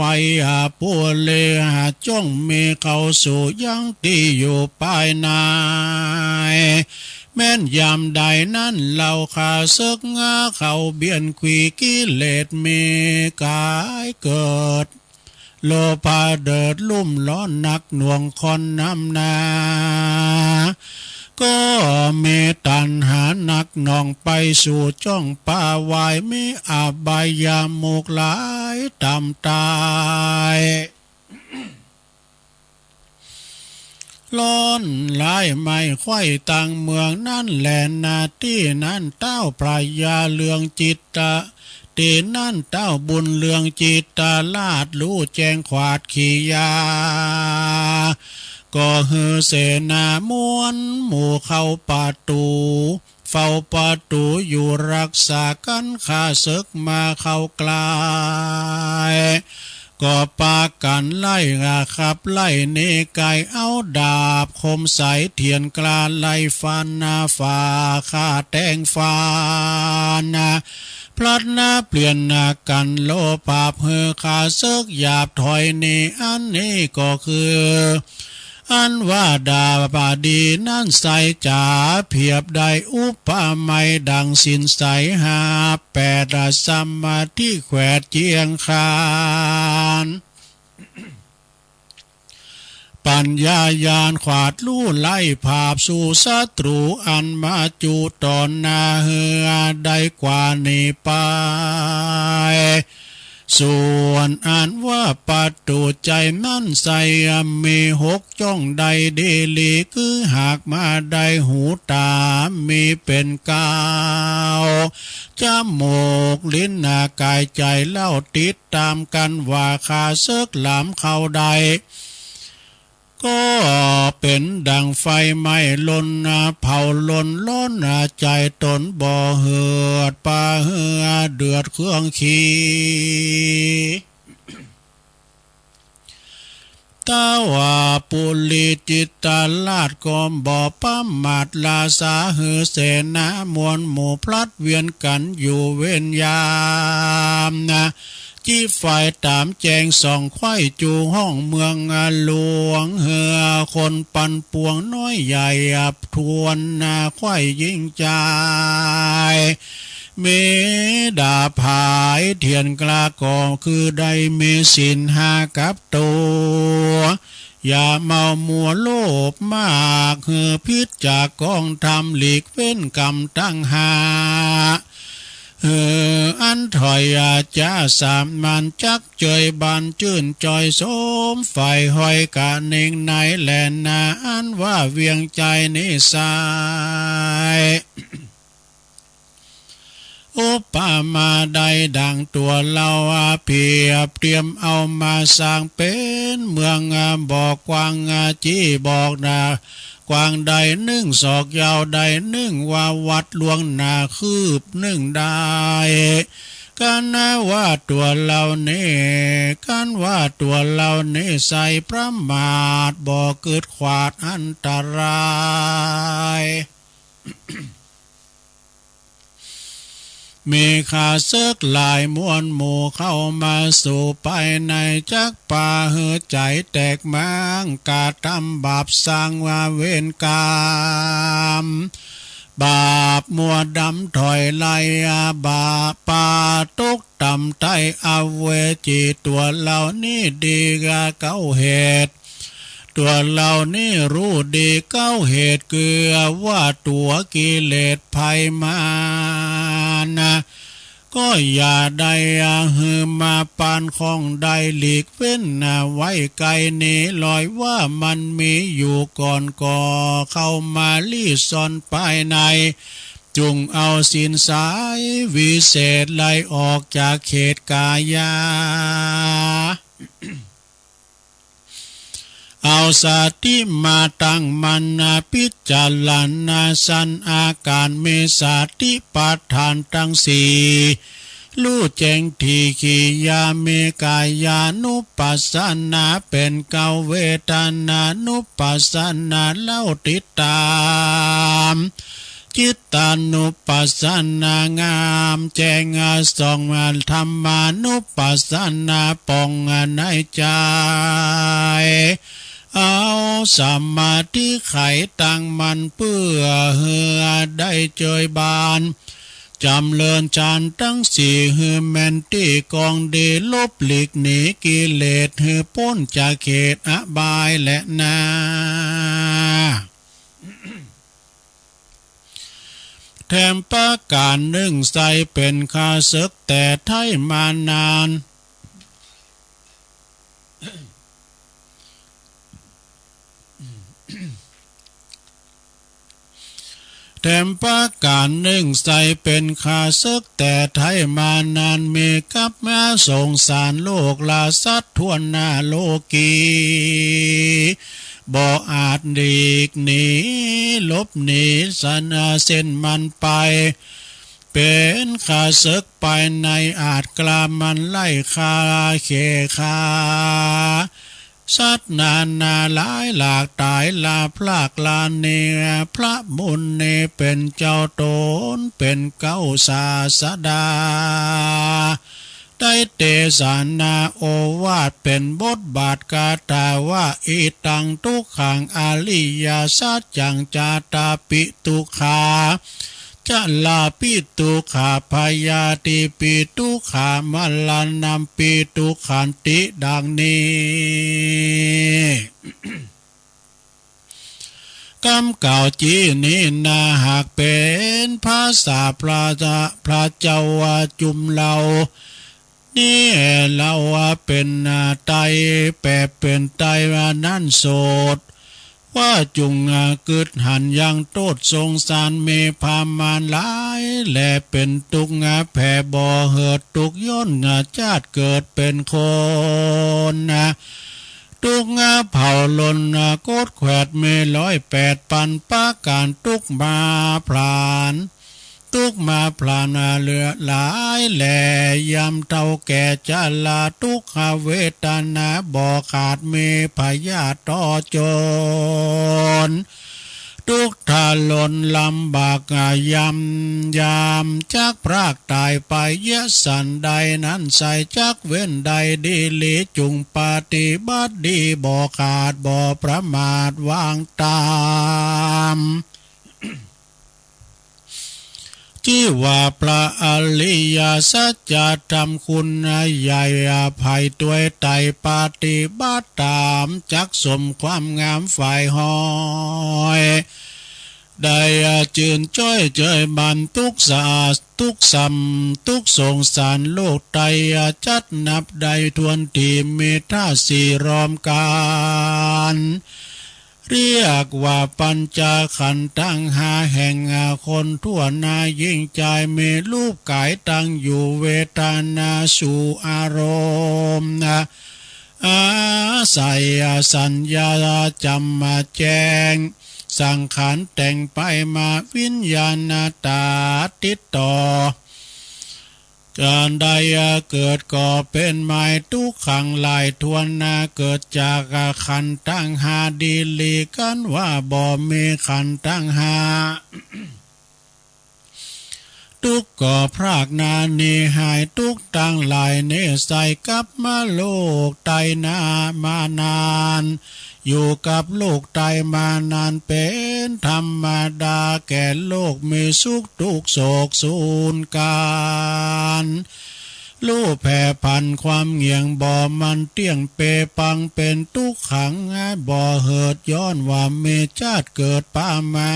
ปัวเลหาจ้องมีเขาสู่ยังตีอยู่ภายในแม่นยามใดนั้นเราข้าซึกงาเขาเบียนขีกิเลสมีกายเกิดโลภะเดิดลุ่มล้อนหนักหน่วงคนนำนาก็มีตัณหาหนักหน่องไปสู่จ้องป่าวายมีอบายามุกหลายตำตายล้อนลายไม่ค่อยต่างเมืองนั่นแหละนาที่นั่นเต้าปลายาเลืองจิตตะตีนั่นเต้าบุญเลืองจิตตะลาดรู้แจงขวาดขี่ยาก็ฮือเสนามวนหมู่เข้าประตูเฝ้าประตูอยู่รักษากันข้าศึกมาเข้าใกล้ก็ปากันไล่ขับไล่เนไกเอาดาบคมใสเทียนกลาไล่ฟันฝ่าข้าแตงฟ้าพลัดเปลี่ยนกันโลภาเพื่อข้าศึกหยาบถอยนี่อันนี้ก็คืออันว่าดาบดีนั่นใสจ๋าเพียบได้อุปมาดังสินใส8สัมมาที่แขวดเจียงคานปัญญายานขวาดลู่ไล่ภาพสู่ศัตรูอันมาจูตอนนาเหือได้กว่านี้ไปส่วนอ่านว่าประตูใจนั่นใสมี6 จ้องใดเดลีคือหากมาได้หูตามีเป็น9จมูกลิ้นกายใจเล่าติดตามกันว่าข้าศึกหลามเข้าใดก็เป็นดังไฟไหม้ลนเผาลนล้นใจตนบ่เหือดปาเหือเดือดเครื่องขี้ตาวาปุลิจิตตลาดกอมบ่ปั้มมาดลาสาหือเสนามวลหมู่พลัดเวียนกันอยู่เว้นยาม จี้ฝ่ายตามแจงส่องไข่จูห้องเมืองหลวงเหือคนปันปวงน้อยใหญ่อับทวนนาไข่ยิ่งใจเมดาผายเทียนกลากองคือได้มีสินหากับตัวอย่าเมามัวโลภมากเหือพิษจากกองทำหลีกเว้นกรรมตั้งหาอันถอยอาจาสามมันจักเจยบานจื่นจอยสมไฟหอยกะเน่งไหนแลนนาอันว่าเวียงใจนิสายอุปมาใดดังตัวเราเพียบเตรียมเอามาสร้างเป็นเมืองบอกกวางจีบอกนากวางใดนึ่งศอกยาวใดนึ่งว่าวัดหลวงนาคืบนึ่งได้กันนะว่าตัวเราเนี่กันว่าตัวเราเนี่ใส่ประมาทบ่เกิดขวาดอันตรายมีขาเซึกลายมวนหมู่เข้ามาสู่ไปในจักป่าเหือใจแตกมังกาทำบาปสร้างว่าเวรกรรมบาปมัวดำถอยไล่บาปป่าตุกต่ำไตอเวจีตัวเหล่านี้ดีกะเก้าเหตุตัวเรานี่รู้ดีเก้าเหตุเกือว่าตัวกิเลสภัยมานะก็อย่าได้หือมาปานของใดหลีกเว้นไว้ไกลนี้ลอยว่ามันมีอยู่ก่อนก่อเข้ามาลี่ซ่อนภายในจุงเอาสินสายวิเศษไล่ออกจากเขตกายาเอาสติมาตั้งมันพิจารณาสันอาการเมสติปัฏฐานทั้งสี่รู้แจ้งทีขียาเมกายานุปัสสนาเป็นเกาเวทนานุปัสสนาเล่าติดตามจิตตานุปัสสนางามแจ้งส่องธรรมานุปัสสนาปองในใจเอาสมาธิไขตั้งมันเพื่อเหือได้เจยบานจำเลินจานตั้งสี่หือแมนตี้กองเดลบหลีกหนีกิเลสหือพ้นจากเขตอบายและนาแถมประการหนึ่งใสเป็นข้าศึกแต่ไทยมานานแถมประการหนึ่งใสเป็นข้าศึกแต่ไทยมานานมีกับแม่สงสารโลกลาสัตว์ทั่วหน้าโลกีบ่อาจหลีกหนีลบหนีสนาเส้นมันไปเป็นข้าศึกไปในอาจกลามันไล่คาเขคาสัตว์นานาหลายหลากตายลาพลากลาเนพระบุญเนเป็นเจ้าโตนเป็นเก้าศาสดาได้เตสานาโอวาทเป็นบทบาทกาตาว่าอิตังทุกขังอาลิยาสัจจังจาตาปิตุขาจะลาปิตุขาพยาติปิตุขามัลลานามปิตุขันติดังนี้กำเก่าจีนี้นาหากเป็นภาษาพระเจ้าจุมเรานี่เราเป็นไตแปรเป็นไตนั่นโสดว่าจุงกึดหันยังโตดทรงสารเมพามานหลายและเป็นตุกแผ่บ่อเหิดตุกย่นชาติเกิดเป็นคนตุกเผาลนโกดแขวดเม108ปันป้าการตุกมาพลานตุกมาพลานเลือหลายแหล่ยำเท่าแก่จะลาตุกเวทนาบ่ขาดเมพยาต่อจน ทุกทา ลนลำบากยำยามจักพรากตายไปเยสันใดนั้นใส่จักเว้นใดดีลีจุงปฏิบัติดีบ่ขาดบ่ประมาทวางตามที่ว่าพระอริยสัจจะทำคุณใหญ่อภัยตัวไตปฏิบัติตามจักสมความงามฝ่ายหอยได้จืนจ้อยเจยบันทุกสาทุกสัมทุกสงสารโลกไตจัดนับใดทวนที่เมตตาสีรอมการเรียกว่าปัญจขันธ์ตั้งหาแห่งคนทั่วนายิ่งใจมีรูปกายตั้งอยู่เวทนาสู่อารมณ์อาศัยสัญญาจำมาแจ้งสังขารแต่งไปมาวิญญาณตาติดต่อการใดเกิดก่อเป็นหมายทุกขังหลายทวนนาเกิดจากขันตั้งหาดีลีกันว่าบ่มีขันตั้งหาทุกก่อพรากนานีหายทุกตั้งหลายเนใส่กับมาโลกไตนามานานอยู่กับโลกไตมานานเป็นธรรมดาแก่โลกมีสุขทุกโศกสูญการลู่แผ่พันความเงียงบ่อมันเตี้ยงเปปังเป็นทุกขังบ่อเหิดย้อนว่าเมชาติเกิดปามา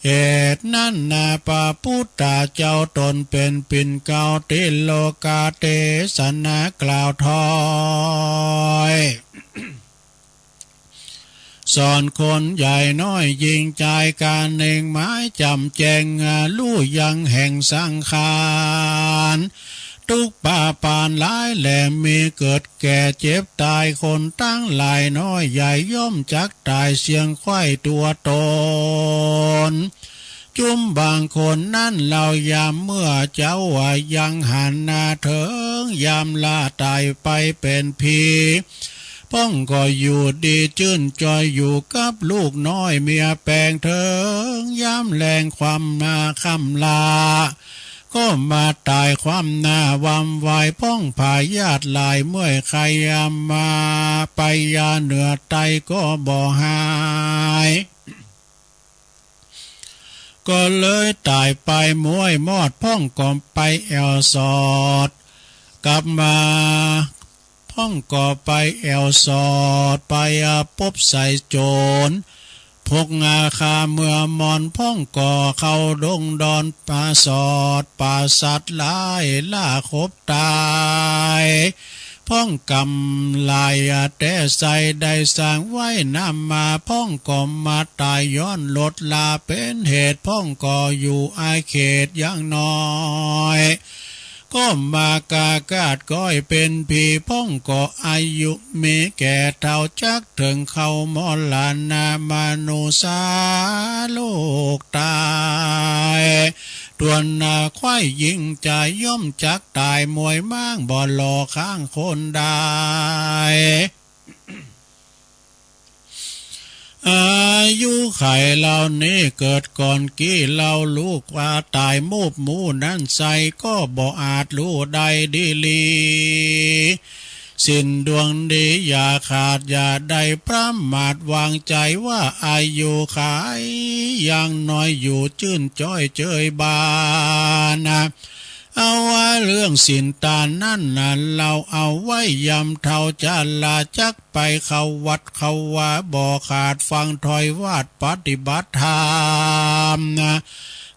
เหตุนั้นนาปาพุทธาเจ้าตนเป็นปิ่นเก่าติโลกาเตสนากล่าวทอยสอนคนใหญ่น้อยยิงใจการเองไม้จำแจงลู่ยังแห่งสังขารทุกป่าปานหลายแหลมมีเกิดแก่เจ็บตายคนตั้งหลายน้อยใหญ่ย่อมจักตายเสียงไข้ตัวตนจุมบางคนนั่นเรายามเมื่อเจ้าว่ายังหันหน้าเถิงยามลาตายไปเป็นผีป้องก็อยู่ดีจื่นจอยอยู่กับลูกน้อยเมียแปลงเถิงยามแรงความมาคำลาก็มาตายความหน้าวำวายป้องผายญาติลายเมื่อใครมาไปยาเหนือไตก็บ่หายก็เลยตายไปมวยมอดพ่องก่อมไปแอวสอดกลับมาพ่องก่อไปแอวสอดไปพบใส่โจรพกงาคาเมื่อมอนพ่องก่อเข้าดงดอนป่าสอดป่าสัตว์หลายล่าคบตายพ่องกำลายแต่ใส่ได้สร้างไว้นำมาพ่องก่อมาตายย้อนลดลาเป็นเหตุพ่องก่ออยู่อาเขตยังน้อยก็มากากาดก้อยเป็นผีพ่องก่ออายุมีแก่เท่าจักถึงเข้ามอลานามนุสาโลกตายตวนควายยิงใจย่อมจักตายมวยมั่งบ่หลอข้างคนได้อายุไขเหล่านี้เกิดก่อนกี้เราลูกว่าตายมูบหมูนั้นใส่ก็บ่อาจรู้ใดดีลีสิ้นดวงดีอย่าขาดอย่าได้ประมาทวางใจว่าอายุขายยังน้อยอยู่จื่นจ้อยเจยบานะเอาว่าเรื่องสินตานั่นน่ะเราเอาไว้ยำเท่าจะลาจักไปเข้าวัดเข้าว่าบ่ขาดฟังถอยวาดปฏิบัติธรรมนะ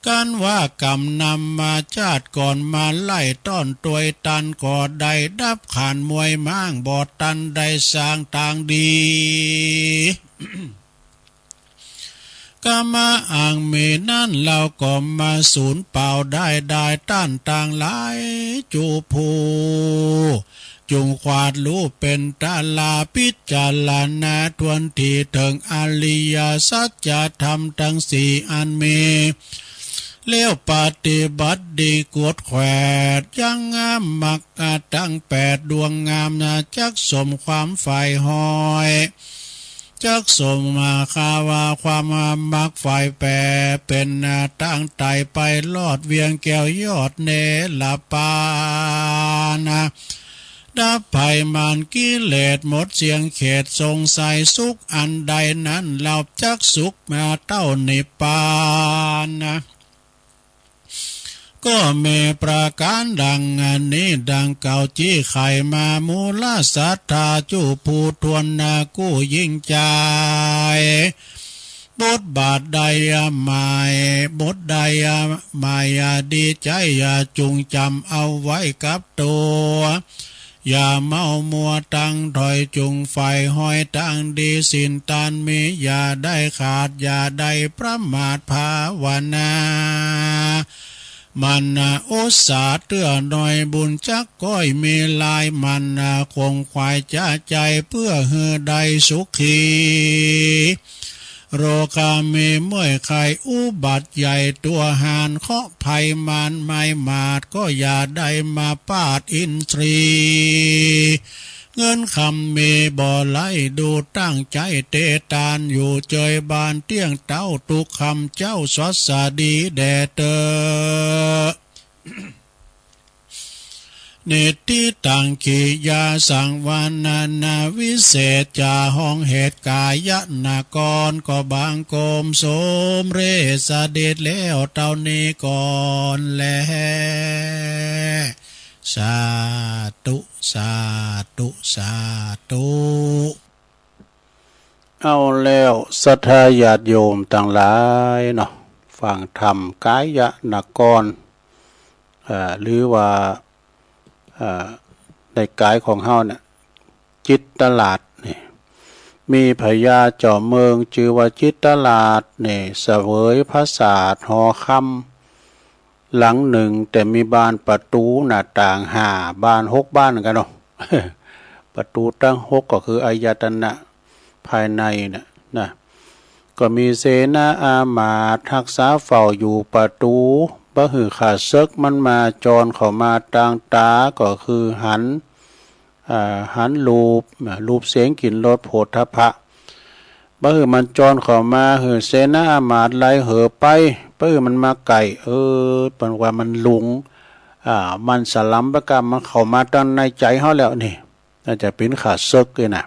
การว่ากรรมนำมาชาติก่อนมาไล่ต้อนตัวตันก่อใดดับขานมวยมั่งบ่ตันได้สร้างต่างดีก็มาอ่างเมนั่นเราก็มาสูญเปล่าได้ต้านต่างหลายจูผูจุงควาดรู้เป็นตาลาพิจารณาทวนที่ถึงอริยสัจธรรมทั้งสี่อันมีเลี้ยวปฏิบัติดีกวดแขวดยังงามมักตั้ง8ดวงงามจักสมความฝ่ายหอย จักสมมาคาวาความมักฝ่ายแปรเป็นตั้งไตไปลอดเวียงแก้วยอดเนลปานะดับภัยมันกิเลสหมดเสียงเขตสงสัยสุขอันใดนั้นเราจักสุขมาเต้านิพพานนะก็เมประการดังนี้ดังเก่าจี้ไข่มามูลสัทธาจูผู้ทวนนากู้ยิ่งใจบทบาทใดหมายบทใดหมายดีใจอย่าจุงจำเอาไว้กับตัวอย่าเมามัวตั้งถอยจุงไฟห้อยตั้งดีสินตานมีอย่าได้ขาดอย่าได้ประมาทภาวนามันอุตสาห์เตื้อหน่อยบุญจักก้อยมีลายมันคงควายจ้าใจเพื่อเฮือใดสุขีโรคามีเมื่อยไข้อุบัติใหญ่ตัวหานเคาะภัยมันไม่มาดก็อย่าได้มาปาดอินทรีเงินคำมีบ่ไหลดูตั้งใจเตตานอยู่เจยบานเตี้ยงเต้าตุกคำเจ้าสวัสดีแดเตอเนติตังขียาสังวานานาวิเศษจาห้องเหตุกายนากรก็บางโกมโสมเรสเดชแล้วเต่านี้ก่อนแลสาธุสาธุสาธุเอาแล้วศรัทธาญาติโยมต่างหลายเนาะฟังธรรมกายนากรหรือว่าในกายของเฮาเนี่ยจิตตลาดนี่มีพญาเจ้าเมืองชื่อว่าจิตตลาดนี่เสวยพระศาสตร์หอคำหลังหนึ่งแต่มีบานประตูหน้าต่าง5บ้าน6บ้านกันเนาะ ประตูตั้ง6ก็คืออายตนะภายในนะก็มีเสนาอามาตย์รักษาเฝ้าอยู่ประตูบ่หือขาซึกมันมาจรเข้ามาต่างตาก็คือหันรูปเสียงกลิ่นรสโผฏฐัพพะบ่หือมันจรเข้ามาหือเสนาอามาตย์ไล่เหอไปบ่หือมันมาไก่ปานว่ามันหลงมันสลัมประกรรมมันเข้ามาตั้งในใจเฮาแล้วนี่น่าจะเป็นขาซึกเลยนะ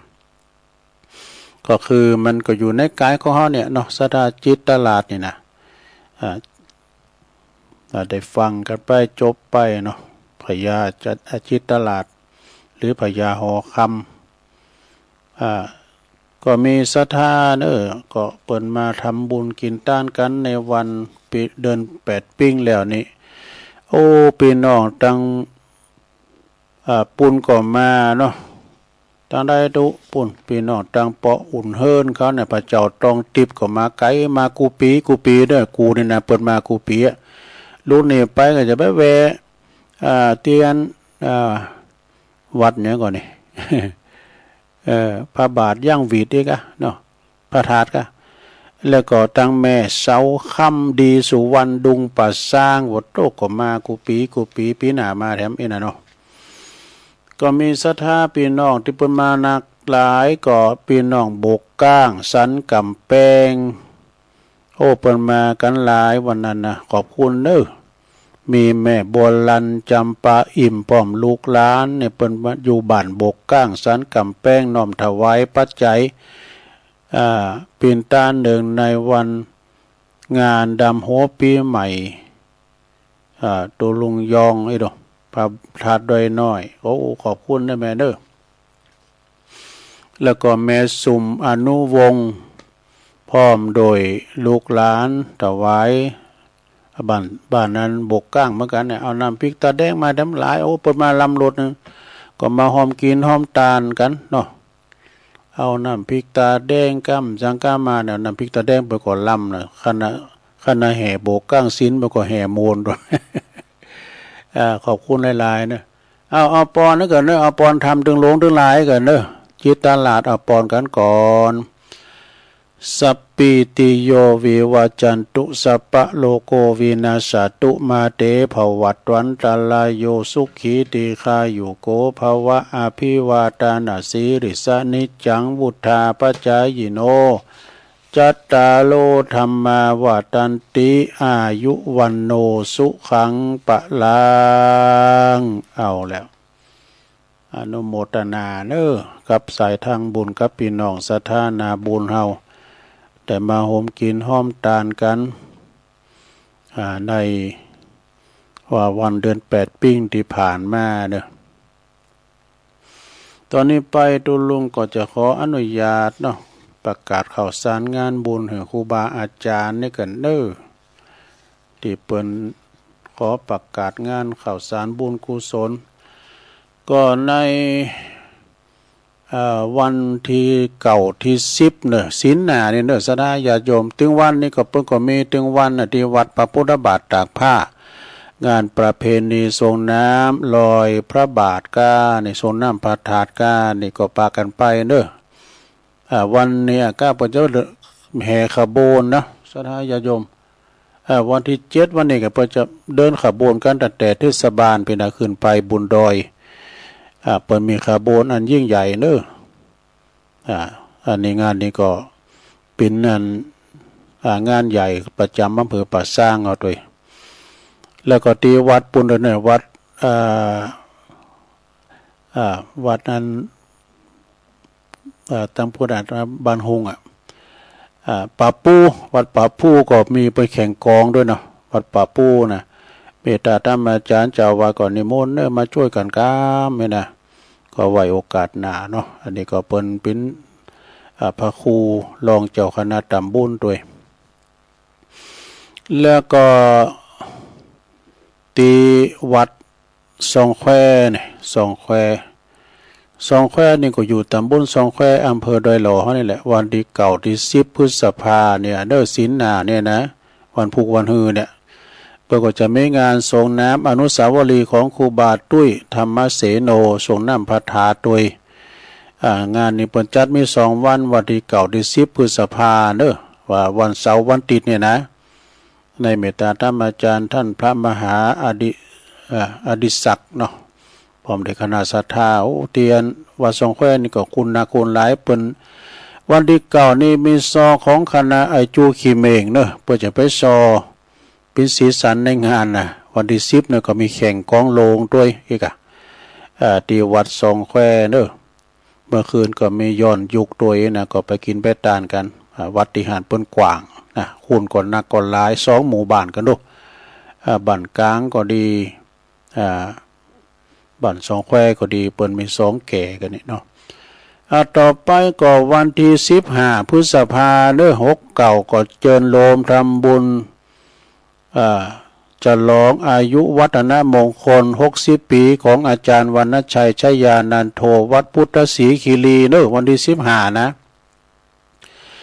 ก็คือมันก็อยู่ในกายของเฮาเนี่ยเนาะสถาจิตตลาดนี่นะได้ฟังกันไปจบไปเนาะพญาจัดจิตตลาดหรือพญาหอคำก็มีศรัทธาก็เปิดมาทำบุญกินต้านกันในวันเดือน8ปิ้งแล้วนี่โอ้พี่น้องตั้งปุ่นก็มาเนาะตั้งได้ตุปุ่นพี่น้องตั้งเปาะอุ่นเฮิรนเขาเนี่ยพระเจ้าตองติบก็มาไกลมากูปีเด้อกูนี่นะเปิดมากูปีลูกนี่ไปก็จะไปแวะเตียนวัดเนี่ยก่อนนี่ พระบาทย่างหวีดอีกอะเนาะพระธาตุก็แล้วก็ตั้งแม่เสาค่ำดีสุวรรณดุงปัสสร้างวัดโตก็มากูปีหน้ามาแถมเอ็นะเนาะก็มีศรัทธาพี่น้องที่เพิ่นมานักหลายก็พี่น้องบกก้างสันกำแพงโอ้เพิ่นมากันหลายวันนั้นนะขอบคุณเด้อมีแม่บัวลันจำปาอิ่มพร้อมลูกหลานเนี่ยเพิ่นอยู่บ้านบกก้างสันกำแพงน้อมถวายปัจจัยปีนต้านหนึ่งในวันงานดำหัวปีใหม่ตัวลุงยองไอ้ดอกพระธาตุดอยน้อยโอ้ขอบคุณนะแม่เด้อแล้วก็แม่สุมอนุวงศ์พร้อมโดยลูกหลานถวายบ้านนั้นบกก้างเหมือนกันเนี่ยเอาน้ำพริกตาแดงมาน้ำหลายโอ้เปิดมาลำรถนึงก็มาหอมกินหอมตาลกันเนาะเอาน้ำพริกตาแดงกัมจังก้ามาเนี่ยน้ำพริกตาแดงไปก่อนลำนะคณะแห่บกก้างศิลป์ไปก่อนแห่โมนด้วย ขอบคุณหลายๆนะเอาปอนนั่นก่อนเนอะเอาปอนทำถึงหลงถึงหลายก่อนเนอะจิตตลาดเอาปอนกันก่อน สัพปิติโยวิวัจจันตุสัพพะโลโกวินาศตุมาเตภวัตวันตรายโยสุขีติคายุโกภวะอภิวาทานาสีริสนิจังวุธาปจายโนจัตตาโลธรรมาวาตันติอายุวันโนสุขังปะลังเอาแล้วอนุโมทนาเนอกับสายทางบุญกับพี่น้องศรัทธานาบุญเฮาแต่มาโฮมกินห้อมตานกันในว่าวันเดือน8ปิ้งที่ผ่านมาเนอะตอนนี้ไปตุลุงก็จะขออนุญาตเนาะประกาศข่าวสารงานบุญให้ครูบาอาจารย์นี่กันเนอที่เปิ้นขอประกาศงานข่าวสารบุญกุศลก็ในวันที่เก่าที่10เนอะศีลหน้านี่เนอะสดาญาติโยมถึงวันนี้ก็เพิ่นก็มีถึงวันน่ะที่วัดพระพุทธบาทตากผ้างานประเพณีส่งน้ำลอยพระบาทก้าในส่งน้ำพระธาตุก้านี่ก็ปากันไปเนอะวันนี้ก้าเพิ่นจะแห่ขบวนนะสดาญาติโยมวันที่7วันนี้ก็เพิ่นจะเดินขบวนกันตั้งแต่เทศบาลไปนะขึ้นไปบุญดอยเปิดมีขบวนอันยิ่งใหญ่เนอะอันนี้งานนี้ก็เป็นงานใหญ่ประจำอำเภอป่าสร้างเอาด้วยแล้วก็ที่วัดปุณณะวัดวัดนั้นตั้งพุทธาบ้านหงป่าปูวัดป่าปูก็มีไปแข่งกองด้วยเนาะวัดป่าปูนะเมตตาธรรมอาจารย์เจ้าวาดก่อนนิมนต์มาช่วยกันกามเนี่ยนะก็ไว้โอกาสหน้าเนาะอันนี้ก็เป็นพระครูรองเจ้าคณะตำบลด้วยแล้วก็ตีวัดสองแควเนี่ยสองแควนี่ก็อยู่ตำบลสองแควอำเภอดอยหล่อนี่แหละวันที่เก่าที่10 พฤษภาเนี่ยเด้อศีลหน้าเนี่ยนะวันพุธวันฮือเนี่ยก็จะมีงานส่งน้ำอนุสาวรีย์ของครูบาตุ้ยธรรมเสโนส่งน้ำพระธาตุด้วยงานนี้เปิดจัดมี2 วันวันที่เก่าที่10 พฤษภาเนอะว่าวันเสาร์วันติดเนี่ยนะในเมตตาธรรมอาจารย์ท่านพระมหาอดิศักดิ์เนาะพร้อมด้วยคณะศรัทธาเตียนวัดสองแควนี่ก็คุณนาคุณหลายเปิ้นวันที่เก่านี่มีซอของคณะไอจูขีเมงเนอะเพื่อจะไปซอเป็นสีสันในงานนะวันที่10เนี่ยก็มีแข่งกองโลงด้วยอีกที่วัดสองแควเนอะเมื่อคืนก็มีย้อนยุกด้วยนะก็ไปกินไปทานกันวัดที่หาดเปิ้นกว้างนะคุณก่อนนักก่อนหลาย2 หมู่บ้านกันดูบ้านกลางก็ดีบ้านสองแควก็ดีเปิ้นมี2 แก่กันนี่เนาะต่อไปก็วันที่15 พฤษภาเด้อ6 เก่าก็เจิญโลมทำบุญจะลองอายุวัฒนมงคล60 ปีของอาจารย์วรรณชัยชยานันโทวัดพุทธศรีคีรีเนอะวันที่15นะ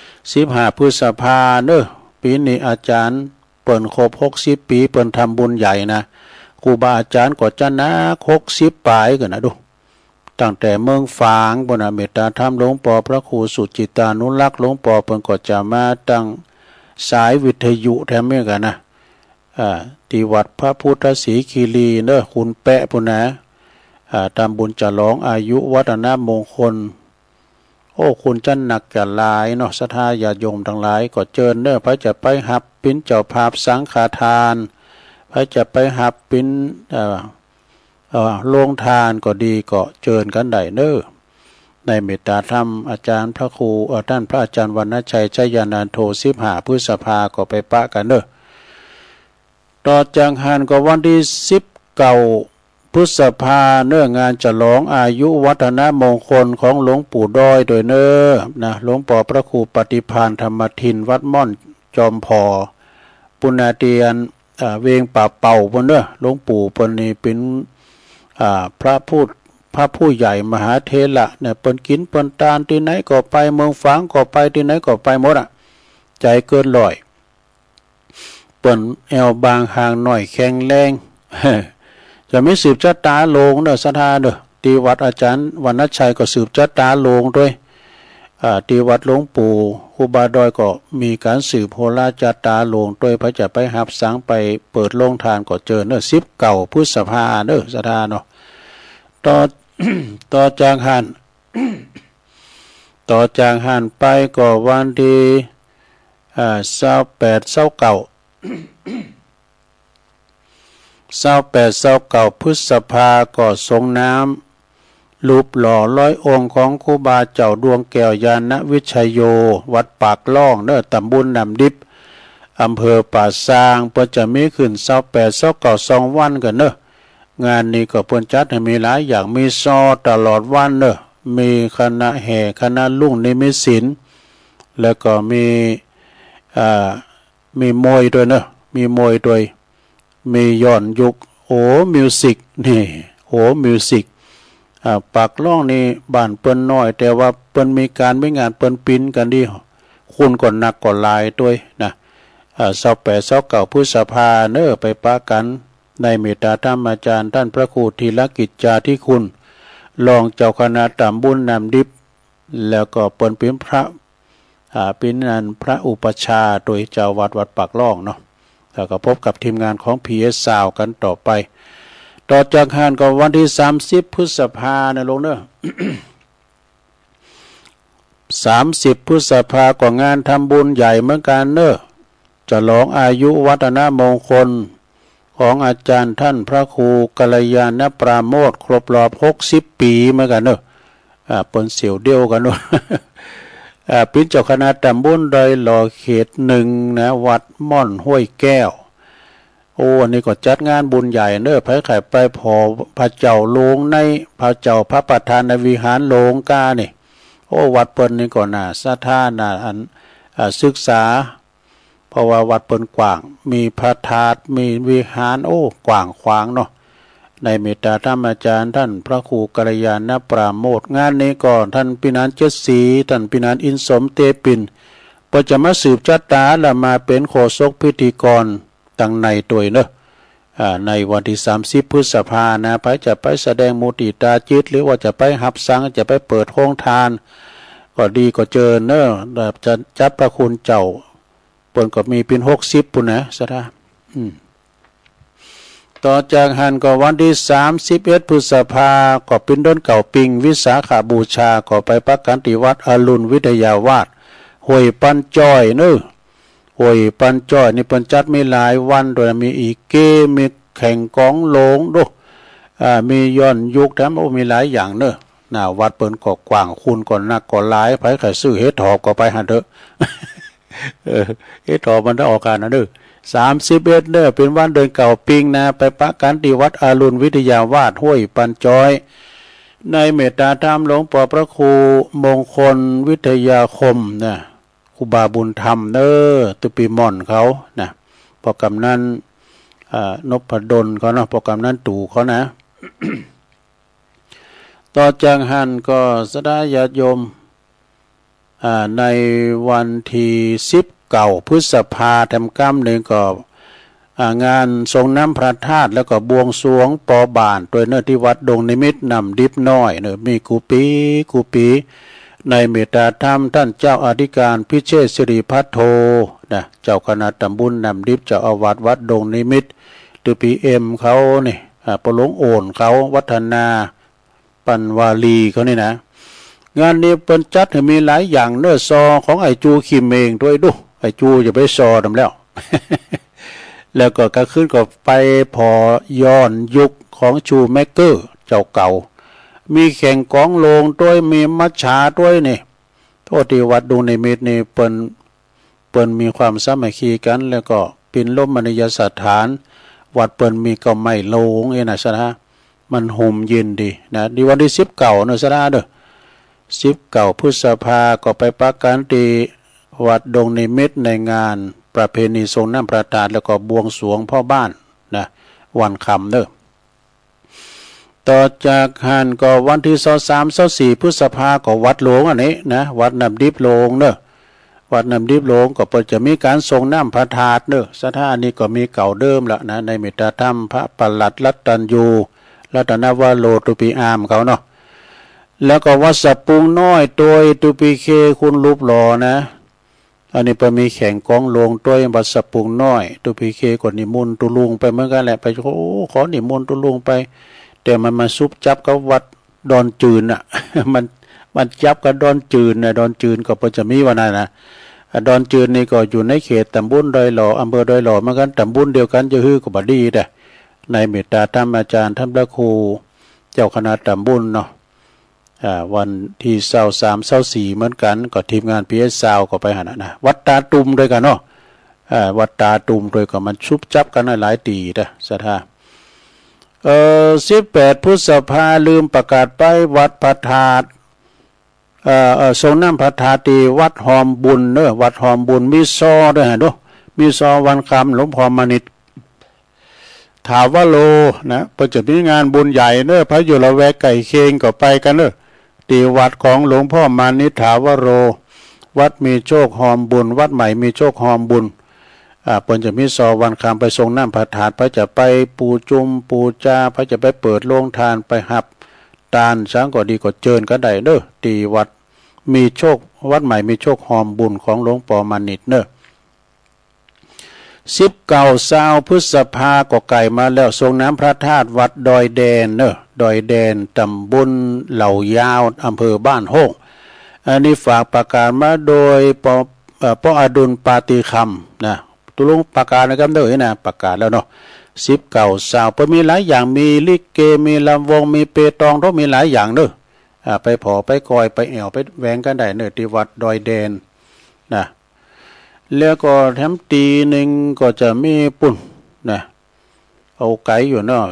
15 พฤษภาเนอะปีนี้อาจารย์เปิ่นครบ60 ปีเปิ่นทำบุญใหญ่นะครูบาอาจารย์ก็จะนัก60 ปลายกันนะดูตั้งแต่เมืองฝางบนเมตตาธรรมหลวงปอพระครูสุจิตานุรักษ์หลวงปอเปิ่นก็จะมาตั้งสายวิทยุแถมเมื่อกันนะที่วัดพระพุทธศรีคีรีเนอะคุณแปะปุ่นนะตามบุญจะร้องอายุวัฒนมงคลโอ้คุณจันหนักจะหลายเนาะศรัทธาญาติโยมทั้งหลายก็เจิญเนอะพระจะไปหับปิ้นเจ้าภาพสังฆทานพระจะไปหับปิ้นโรงทานก็ดีก็เจิญกันได้เนอะในเมตตาธรรมอาจารย์พระครูท่านพระอาจารย์วรรณชัยชยานันโท15 พฤษภาก็ไปปะกันเนอะต่อจากหันก็วันที่19 พฤษภาเนื้องานจะร้องอายุวัฒนมงคลของหลวงปู่ดอยโดยเนอนะหลวงปอพระครูปฏิภาณธรรมทินวัดม่อนจอมพอปุณณาเตียนเวงป่าเป่าบนเนอหลวงปู่ปนีเป็นพระผู้ใหญ่มหาเถระเนี่ยเปิ้นกินเปิ้นตานที่ไหนก็ไปเมืองฝางก็ไปที่ไหนก็ไปหมดใจเกินร้อยเปิ้นแอวบางห่างหน่อยแข็งแรงจะไม่สืบชะตาโลงเด้อศรัทธาเด้อที่วัดอาจารย์วรรณชัยก็สืบชะตาโลงด้วย ที่วัดหลวงปู่ครูบาดอยก็มีการสืบโหราจาตาหลวงโดยพระจะไปหับสังไปเปิดโรงทานก็เจอเนอะ10 เก่าพฤษภาเนอะสถานเนาะต่อ ต่อจากหัน ต่อจากหันไปก็วันที่28 29พฤษภาก็สงน้ำรูปหล่อ100 องค์ของครูบาเจ้าดวงแก้วยานวิชัยโยวัดปากล่องเนอตำบลนำดิบอำเภอป่าซางเพื่อจะมีขึ้น28 29 2 วันกันเนอะงานนี้ก็เพิ่นจัดให้มีหลายอย่างมีซอตลอดวันเนอะมีคณะแห่คณะลุ่งนิมิตศิลป์แล้วก็มีมวยด้วยเนอะมีมวยด้วยมีย้อนยุคมิวสิกนี่มิวสิกปากล่องนี่บ้านเปิ้นน้อยแต่ว่าเปิ้นมีการไม่งานเปิ้นปิ้นกันดีคุณก่อนหนักก่อนลายด้วยนะ28 29พฤษภาเนอไปปะกันในเมตตาธรรมอาจารย์ท่านพระครูธีรกิจจาธิคุณรองเจ้าคณะตำบลนำดิบแล้วก็เปิ้นเป็นพระเป็นนันพระอุปชาโดยเจ้าวัดปากล่องเนาะแล้วก็พบกับทีมงานของ PS Sound กันต่อไปต่อจากหันก็วันที่30 พฤษภานะลงเนอะ 30 พฤษภาก็งานทำบุญใหญ่เหมือนกันเนอะฉลองอายุวัฒนมงคลของอาจารย์ท่านพระครูกัลยาณปราโมทย์ครบรอบ60 ปีเหมือนกันเนอะเปิ้นเสี่ยวเดียวกันเนอะ เป็นเจ้าคณะตำบลดอยหล่อเขต1นะวัดม่อนห้วยแก้วอันนี้ก็จัดงานบุญใหญ่เนอะไปไข่ไปพอพระเจ้าโลงในพระเจ้าพระประธานในวิหารโลงกานี่วัดเปิ้นนี่ก็น่าศรัทธาน่าศึกษาเพราะว่าวัดเปิ้นกว้างมีพระธาตุมีวิหารกว้างขวางเนาะในเมตตาธรรมอาจารย์ท่านพระครูกัลยาณปราโมทย์งานนี้ก็ท่านปินานเจ็ดศรีท่านปินานอินสมเตปินก็จะมาสืบชะตาและมาเป็นโฆษกพิธีกรตั้งในตัวเนอะในวันที่30 พฤษภานะไปจะไปแสดงมุติตาจิตหรือว่าจะไปหับสังจะไปเปิดโรงทานก็ดีก็เจอเนอะจะจับพระคุณเจ้าเปิ้นก็มีเป็น60ปุ่นนะสะท่าต่อจากหันก็วันที่31 พฤษภาก็เป็นต้นเก่าปิงวิสาขบูชาก็ไปปักกันที่วัดอรุณวิทยาวาสห้วยปันจ้อยเนอะห้วยปันจ้อยนี่เปิ้นจัดมีหลายวันโดยมีอีเกมีแข่งกองโลงดูมีย้อนยุคแถมมีหลายอย่างเนอะวัดเปิ้นก็กว้างคุณก็นักก็หลายไผใครซื้อเฮ็ดหอบก็ไปหันเถอะ เฮ็ดหอบมันได้ออกกันนะเด้อ31เด้อเป็นวันเดือนเก่าปิงนะไปปะกันที่วัดอรุณวิทยาวาสห้วยปันจ้อยในเมตตาธรรมหลวงพ่อพระครูมงคลวิทยาคมนะครูบาบุญธรรมตุปีม่อนเขานะพอกำนันนพดลเขาเนาะพอกำนันตู่เขานะ ต่อจากหันก็สดาญาติโยมในวันที่19 พฤษภาคมกำหนึ่งก็งานทรงน้ำพระธาตุแล้วก็บวงสรวงปอบานโดยเนื้อที่วัดดงนิมิตนำดิบน้อยเนื้อมีกูปีในเมตตาธรรมท่านเจ้าอธิการพิเชษสิริพัทโทนะเจ้าคณะตำบลนำดิบเจ้าอาวาสวัดดงนิมิตตุปีเขานี่ปลงโอนเขาวัฒนาปันวาลีเขานี่นะงานนี้เป็นจัดให้มีหลายอย่างเนื้อซอของไอจูคิมเองด้วยดูไอจูจะไปซอทำแล้ว แล้วก็ขึ้นก็ไปพอย้อนยุคของชูแมกเกอร์เจ้าเก่ามีแข่งกองโลงด้วยมีมัชชาด้วยนี่โทษที่วัดดูในมิตรนี่เปิ้นมีความสามัคคีกันแล้วก็เป็นลมมณียสถานวัดเปิ้นมีก็ไม่โลงเองนะสนะมันห่มเย็นดีนะดีวันที่19เนอะสนะเด้อ19 พฤษภาก็ไปปักกันที่วัดดงนิมิตในงานประเพณีทรงน้ำพระธาตุแล้วก็บวงสรวงพ่อบ้านนะวันค่ำเด้อต่อจากหันก็วันที่23 24 พฤษภาก็วัดหลวงอันนี้นะวัดน้ำดิบโลงเด้อวัดน้ำดิบโลงก็เปิดจะมีการทรงน้ำพระธาตุเด้อสถานนี้ก็มีเก่าเดิมละนะในเมตตาธรรมพระปลัดรัตตัญญูรัตนวโรตุปีอามเขาเนาะ แล้วก็วัดสะปุงน้อยตัวตุปีเคคุณรูปหล่อนะอันนี้ไปมีแข่งกองลงตัววัดสะปุงน้อยตุปีเคกดนิมนต์ตุลุงไปเหมือนกันแหละไปโอ้ขอนิมนต์ตุลุงไปแต่มันมาซุบจับกับวัดดอนจืนอ่ะ มันจับกับดอนจืนนะดอนจืนก็จะมีวันนั้นนะดอนจืนนี่ก็อยู่ในเขตตำบลดอยหล่ออำเภอดอยหล่อเหมือนกันตำบลเดียวกันจะฮือกับบดีแต่ในเมตตาธรรมอาจารย์ท่านพระครูเจ้าคณะตำบลเนาะวันที่23-24เหมือนกันก็ทีมงานพีเอสซาวก็ไปหานะวัดตาตุมด้วยกันเนาะวัดตาตุมด้วยก็มันชุบจับกันหลายตีนะสถา18 พฤษภาลืมประกาศไปวัดพระธาตุทรงน้ำพระธาตุวัดหอมบุญเนอะวัดหอมบุญมีซอด้วยฮะดูมีซอวันคำหลวงพ่อมณิตถาวโลนะประจะมีงานบุญใหญ่เนอะพระอยู่ละแวกไก่เคงก็ไปกันเนอะที่วัดของหลวงพ่อมานิถาวโรวัดมีโชคหอมบุญวัดใหม่มีโชคหอมบุญเพิ่นจะมีซอวันคำไปทรงน้ำพระธาตุพระจะไปปูจุมปูจาพระจะไปเปิดโรงทานไปหับตาลช้างก็ดีก็เจิญก็ได้เนอะที่วัดมีโชควัดใหม่มีโชคหอมบุญของหลวงปู่มานิตเนอะ19 พฤษภาก็ไก่มาแล้วทรงน้ำพระธาตุวัดดอยแดนเนอะดอยแดนตำบลเหล่ายาวอำเภอบ้านโฮงอันนี้ฝากประกาศมาโดยปอดุลปาติคำนะตุลุงประกาศนะครับเด้อนะประกาศแล้วเนาะ19 เพิ่นมีหลายอย่างมีลิเกมีลำวงมีเปตองต้องมีหลายอย่างเด้อไปผอไปกอยไปแอวไปแหวงกันได้เนอะที่วัดดอยแดนนะแล้วก็แถมตีหนึ่งก็จะมีปุ่นนะเอาไก่อยู่เนาะ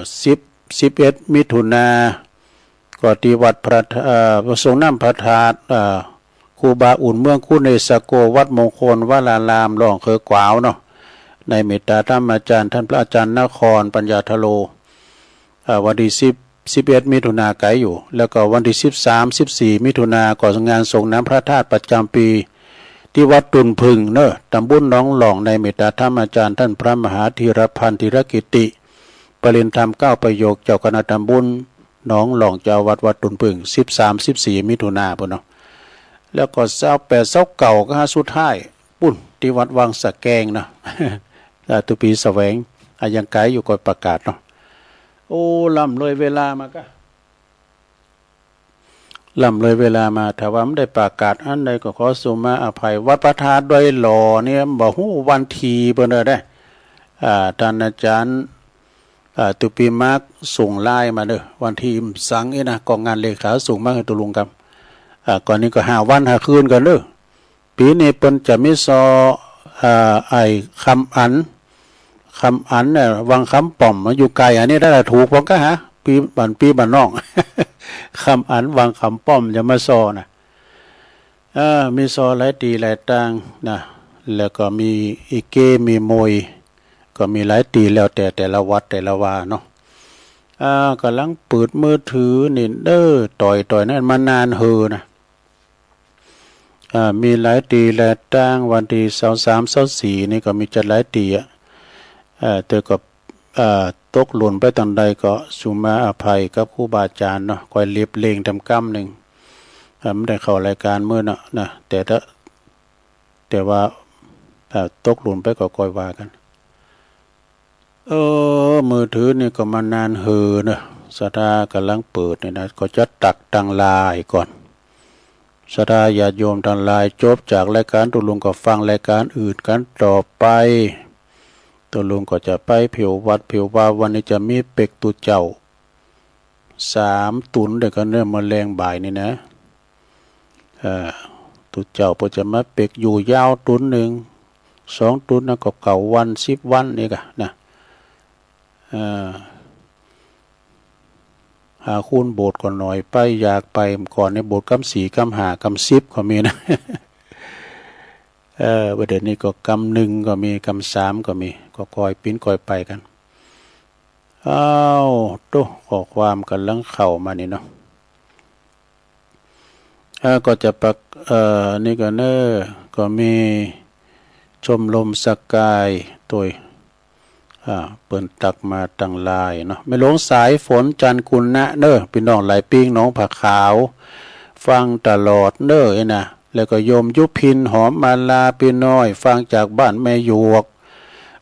11 มิถุนาก็ที่วัดพระทรงน้ำพระธาตุครูบาอุ่นเมืองคู่ในสโกวัดมงคลวรารามหลวงเคอกวาวเนาะในเมตตาธรรมอาจารย์ท่านพระอาจารย์นครปัญญาทโลวันที่11 มิถุนาไกอยู่แล้วก็วันที่13-14 มิถุนาก่องานส่งน้ำพระธาตุประจำปีที่วัดตุนพึงเนอะตำบลหนองหลองในเมตตาธรรมอาจารย์ท่านพระมหาธีรพันธ์ธีรกิติปริญธรรม9 ประโยคเจ้าคณะตำบลหนองหลองเจ้าวัดตุนพึง13-14 มิถุนาพุ่นเนาะแล้วก็28 ก็สุดท้ายปุ่นที่วัดวังสะแกงเนาะตุปีแสวงยังไกลอยู่ก็ประกาศเนาะโอ้ล่ำเลยเวลามาก็ล่ำเลยเวลามาถ้าว่าไม่ได้ประกาศอันใดก็ขอสุมาอภัยวัดพระธาตุด้วยหล่อเนี่ยบอกฮู้วันทีเบิ่นได้ท่านอาจารย์ตุปีมาร์กส่งไลน์มาเด้อวันที่สังนะกองงานเลขาส่งมาให้ตุลุงครับก่อนนี้ก็5 วัน 5 คืนกันเด้อปีนี้เพิ่นจะมีซอไอ้คำอันเนี่ยวังคำป่อมมาอยู่ไกลอันนี้ได้ถูกผมก็ฮะปีบันน้อง คำอันวังคำป้อมจะมาซอนะมีซอหลายตีหลายต่างนะแล้วก็มีอีเกมีมวยก็มีหลายตีแล้วแต่ละวัดแต่ละวาเนาะกำลังเปิดมือถือนี่เด้อต่อยนั่นมานานเฮอนะมีหลายตีหลายต่างวันที่23-24นี่ก็มีจัดหลายตีแต่ก็ตกหล่นไปตอนใดก็สุมาอภัยกับครูบาอาจารย์เนาะคอยเลียบเลงทำกรรมหนึ่งไม่ได้เข้ารายการเมื่อเนาะนะแต่ว่าตกหล่นไปก็คอยว่ากันมือถือนี่ก็มานานเฮอเนาะสตากำลังเปิดนี่นะก็จะตักตังลายก่อนสตาญาติโยมทั้งหลายจบจากรายการตุลุงก็ฟังรายการอื่นกันต่อไปตัวลุงก็จะไปผิววัดผิวว่าวันนี้จะมีเป็กตุเจ้า3 ตุนเดี๋ยวก็เริ่มมาแรงบ่ายนี่นะตุเจ้าพอจะมาเป็กอยู่ยาวตุนหนึ่ง2 ตุนนะก็เก่าวัน10 วันนี่กะนะหาคูณโบสถ์ก่อนหน่อยไปอยากไปก่อนในโบสถ์กำ 4 กำ 5 กำ 10ก็มีนะประเด็นนี้ก็กำ 1ก็มีกำ 3ก็มีก็คอยปิ้นคอยไปกันตุ๊ขอความกันลังเข้ามานี่เนาะก็จะปักนี่ก็เนก็มีชมรมสกายตัว เปิ้นตักมาตั้งลายเนาะไม่หลงสายฝนจันทร์กุลนะเด้อพี่น้องหลายปิ้งน้องผักขาวฟังตลอดเด้อไอ้นะแล้วก็โยมยุพินหอมมาลาพี่น้อยฟังจากบ้านแม่หยวก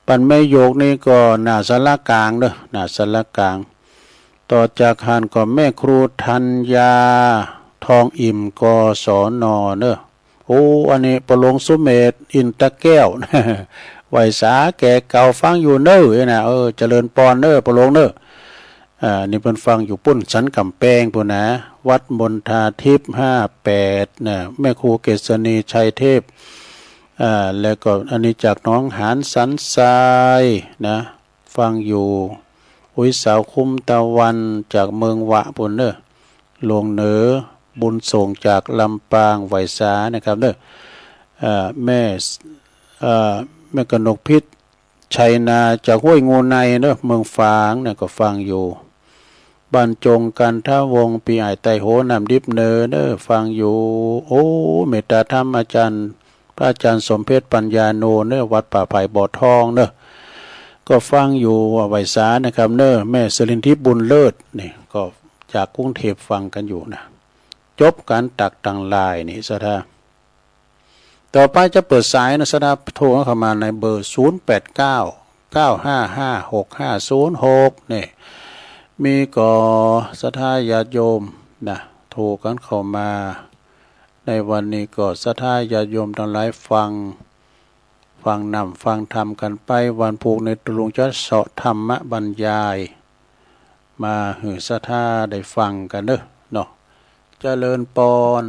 บ้านแม่หยวกนี่ก็หน้าศาลากลางเด้อหน้าศาลากลางต่อจากหันก็แม่ครูธัญญาทองอิ่มกศนเด้อโอ้อันนี้ประหลงสุเมธอินตะแก้ว ไหวสาแก่เก่าฟังอยู่เน้อนะเจริญปอนเน้อประหลงเน้อนี่เพิ่นฟังอยู่ปุ้นสันกำแพงพุ่นนะวัดมณฑาทิพย์58นะแม่ครูเกษณีชัยเทพแล้วก็อันนี้จากน้องหานสันทรายนะฟังอยู่อุ้ยสาวคุ้มตะวันจากเมืองวะพุ่นเน้อลงเหนือบุญส่งจากลำปางไหวสานะครับเด้อแม่กนกพิษชัยนาจากห้วยงูในเด้อเมืองฝางเนี่ยก็ฟังอยู่บรรจงกันท่าวงปีไอไตโหนำดิบเนอเด้อฟังอยู่โอ้เมตตาธรรมอาจารย์พระอาจารย์สมเพชรปัญญาโนเด้อวัดป่าไผ่บ่อทองเด้อก็ฟังอยู่ไหวสานะครับเด้อแม่สรินทิพย์บุญเลิศนี่ก็จากกรุงเทพฟังกันอยู่นะจบการตักตังลายนี่สะท่าต่อไปจะเปิดสายนะสะท่าโทรเข้ามาในเบอร์0899556506นี่มีก่อสะท่าญาติโยมนะโทรกันเข้ามาในวันนี้ก็สะท่าญาติโยมทั้งหลายฟังนำฟังธรรมกันไปวันพุธในตรุงจะเสาะธรรมบรรยายมาหือสะท่าได้ฟังกันเด้อเนาะเจริญปอน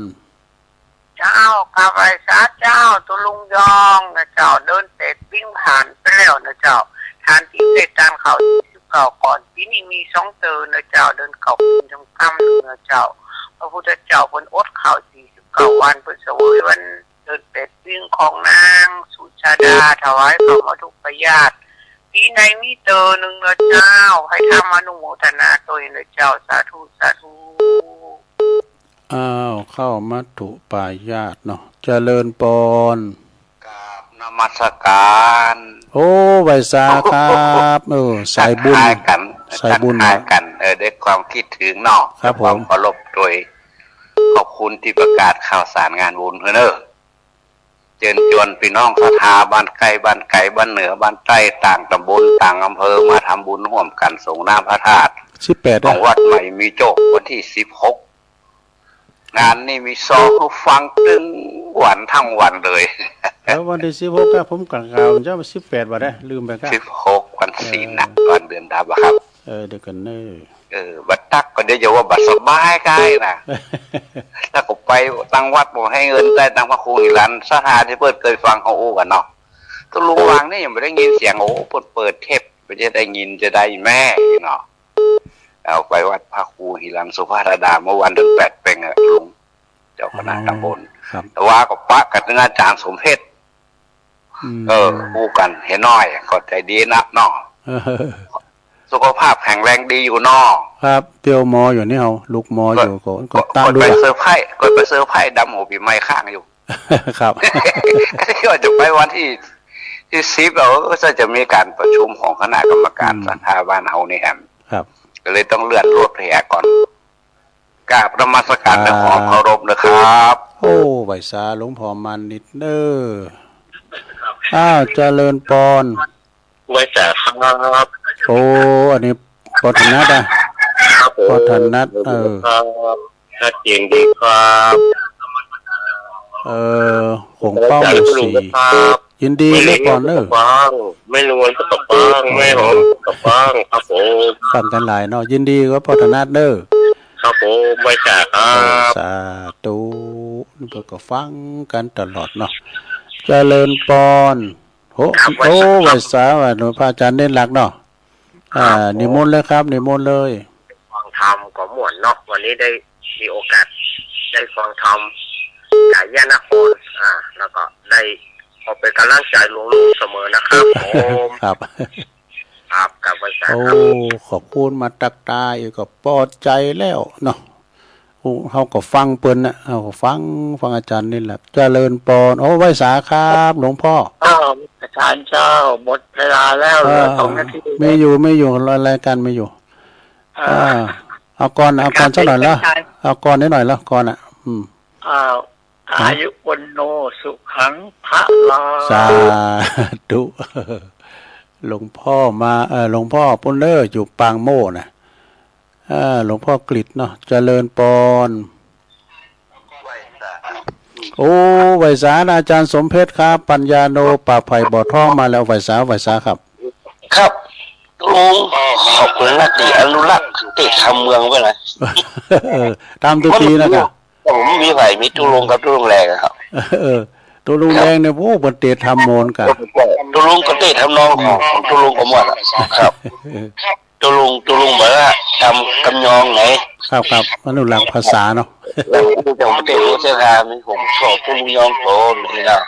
เจ้ากับไอ้สาเจ้าตุลุงยองนะเจ้าเดินเตะวิ่งผ่านไปแล้วนะเจ้าทานที่เตะตามเขา49ก่อนปีนี้มี2เตือนนะเจ้าเดินเขาปีนจำคำนะเจ้าพระพุทธเจ้าเพิ่นอดข้าว49วันเพิ่นเสวยวันเดินเตะวิ่งของนางสุชาดาถวายพระมทุปญาติปีในมีเตือนหนึ่งนะเจ้าให้ทำอนุโมทนาตัวเองนะเจ้าสาธุสาธุเข้ามัตถุปายาตเนาะเจริญปอนกับนมัสการโอ้ไวสาครับสายบุญกันสายบุญกันด้วยความคิดถึงเนาะครับความเคารพโดยขอบคุณที่ประกาศข่าวสารงานบุญเด้อเชิญชวนพี่น้องศรัทธาบ้านไกลบ้านไกลบ้านเหนือบ้านใต้ต่างตำบลต่างอำเภอมาทำบุญร่วมกันส่งน้ำพระธาตุ18ของวัดใหม่มีโจกวันที่16งานนี่มีซองฟังตึงวันทั้งวันเลยแล้ววันที่16ก็ผมกลางๆจะ18บ่ได้ลืมไปครับ16วันศีลนะวันเดือนดาวครับเดี๋ยวกันเน้อบัดตักก็เดี๋ยวว่าบัดสบายกายนะถ้าก็ไปตั้งวัดบ่ให้เงินได้ตั้งพระครูอีหลันสถานที่เปิดเคยฟังเขาโอ้กันเนาะตัวลุงวางนี่ยังไม่ได้ยินเสียงโอ้เปิดเทปไปจะได้ยินจะได้แม่เนาะเอาไปวัดพระครูหิรันสุภาธดาเมื่อวันเดือน8เป็นลุงเจ้าคณะตำบลแต่ว่ากับพระกับอาจารย์สมเพชรคู่กันเห็นน้อยก็ใจดีนะเนาะสุขภาพแข็งแรงดีอยู่นอกครับเตียวมออยู่นี่เอาลูกมออยู่ก็ตามดูไปเซอร์ไพรส์ดำหัวปีไม้ข้างอยู่ครับที่ว่าจะไปวันที่10เราก็จะมีการประชุมของคณะกรรมการสถาบันเฮานี่แอมครับก็เลยต้องเลื่อนรวบแห่ก่อนกราบนมัสการและขอเคารพนะครับโอ้ไหวสาหลวงพ่อมันนิดเด้อเจริญปอนไหวสาครับโอ้อันนี้ปอธนัทปอธนัทชัดเจนดีครับหงเป้าสียินดีเลิกก่อนไม่รู้ว่าตบบ้างไม่หอมตบบ้างครับผมฟังกันหลายเนาะยินดีก็ปอธนัทเด้อครับผมไม่จ่าครับสาธุนี่ก็ฟังกันตลอดเนาะเจริญปอนโอ้ไวสาว่าหลวงพ่ออาจารย์เน้นหลักเนาะนิมนต์เลยครับนิมนต์เลยฟังธรรมก็ม่วนเนาะวันนี้ได้มีโอกาสได้ฟังธรรมจากญาณโคนแล้วก็ได้ขอเป็นกำลังใจหลวงลุงเสมอนะครับผมครับกับไว้ครับขอบคุณมาตักตาอีกก็ปลอดใจแล้วเนาะเขาก็ฟังเปิ้นน่ะเขาก็ฟังอาจารย์นี่แหละเจริญปอนโอ้ไว้สาครับหลวงพ่อเจ ศาลเจ้าหมดเวลาแล้วเหลือ2 นาทีไม่อยู่รายการไม่อยู่เอาก่อนสักหน่อยละเอาก่อนนิดหน่อยละก่อนอายุวันโนสุขังพระลาสาธุหลวงพ่อมาหลวงพ่อปุ้นเลอร์อยู่ปางโม่นะหลวงพ่อกฤษเนาะเจริญปอนโอ้ไวสาอาจารย์สมเพชรครับปัญญาโนป่าไผ่บ่อท่องมาแล้วไวสาครับครับลุงขอบคุณนักดีอนุรักษ์ติดทำเมืองไว้เลยตามทุกปีนะครับผมมีไผ่มีตุลุงกับตุลุงแรงครับตุลุงแรงเนี่ยโอ้บนเตะทำโมนกันตุลุงก็เตะทำน้องของตุลุงก็หมดครับตุลุงบอกว่าทำกำยองไหนครับอนุรักษ์ภาษาเนาะแล้วผมเตะรู้เส้นทางนี่ผมชอบตุลุงยองโตนี่นะ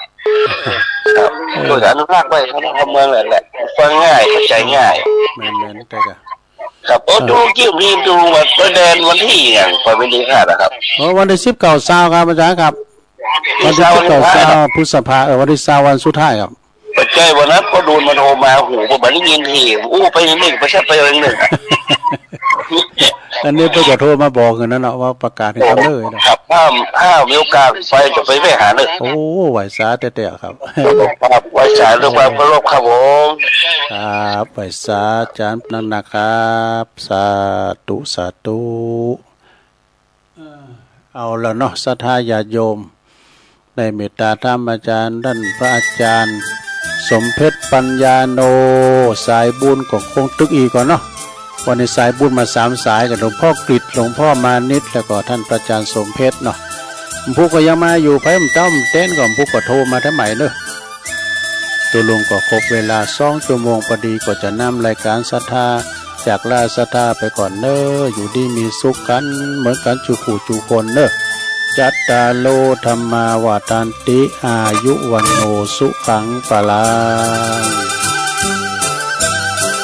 ครับโดยอนุรักษ์ไว้เขาทำเมืองแหละฟังง่ายเข้าใจง่ายแม่นแต่ก็ครับโอ้ตุลุงกิ้วทีมตุลุงมาประเด็นวันที่อย่างปไม่ดีค่ะนะครับวันที่19ครับอาจารย์ครับวันที่19พฤษภาวันที่20วันสุดท้ายครับปัจจัยวันนั้นก็โดนมาโทรมาหูผมไม่ได้ยินทีไปหนึ่งไปชัดไปหนึ่งอันนี้เพื่อจะโทรมาบอกกันนั่นเนาะว่าประกาศให้ทำเลยนะครับห้ามมีโอกาสไปจะไปหาเลยโอ้ไหวสาแต่ครับไหวสาด้วยความเคารพครับผมครับไหวสาจานนั่นนะครับสาธุเอาแล้วเนาะศรัทธาญาติโยมในเมตตาธรรมอาจารย์ท่านพระอาจารย์สมเพชรปัญญาโนสายบุญก็คงตึกอีกก่อนเนาะวันนี้สายบุญมา3 สายกับหลวงพ่อกฤษหลวงพ่อมานิดแล้วก็ท่านพระอาจารย์สมเพชรเนาะผู้ก็ยังมาอยู่ไพ่เจ้าเต้นก่อนผู้ก็โทรมาทั้งใหม่เนอะตัวลุงก็ครบเวลา2 ชั่วโมงพอดีก็จะนำรายการศรัทธาจากลาศรัทธาไปก่อนเนอะอยู่ดีมีสุขกันเหมือนกันจูผู้จูคนเนอะจัตตาโลธรรมาวาทันติอายุวันโนสุขังปะลัง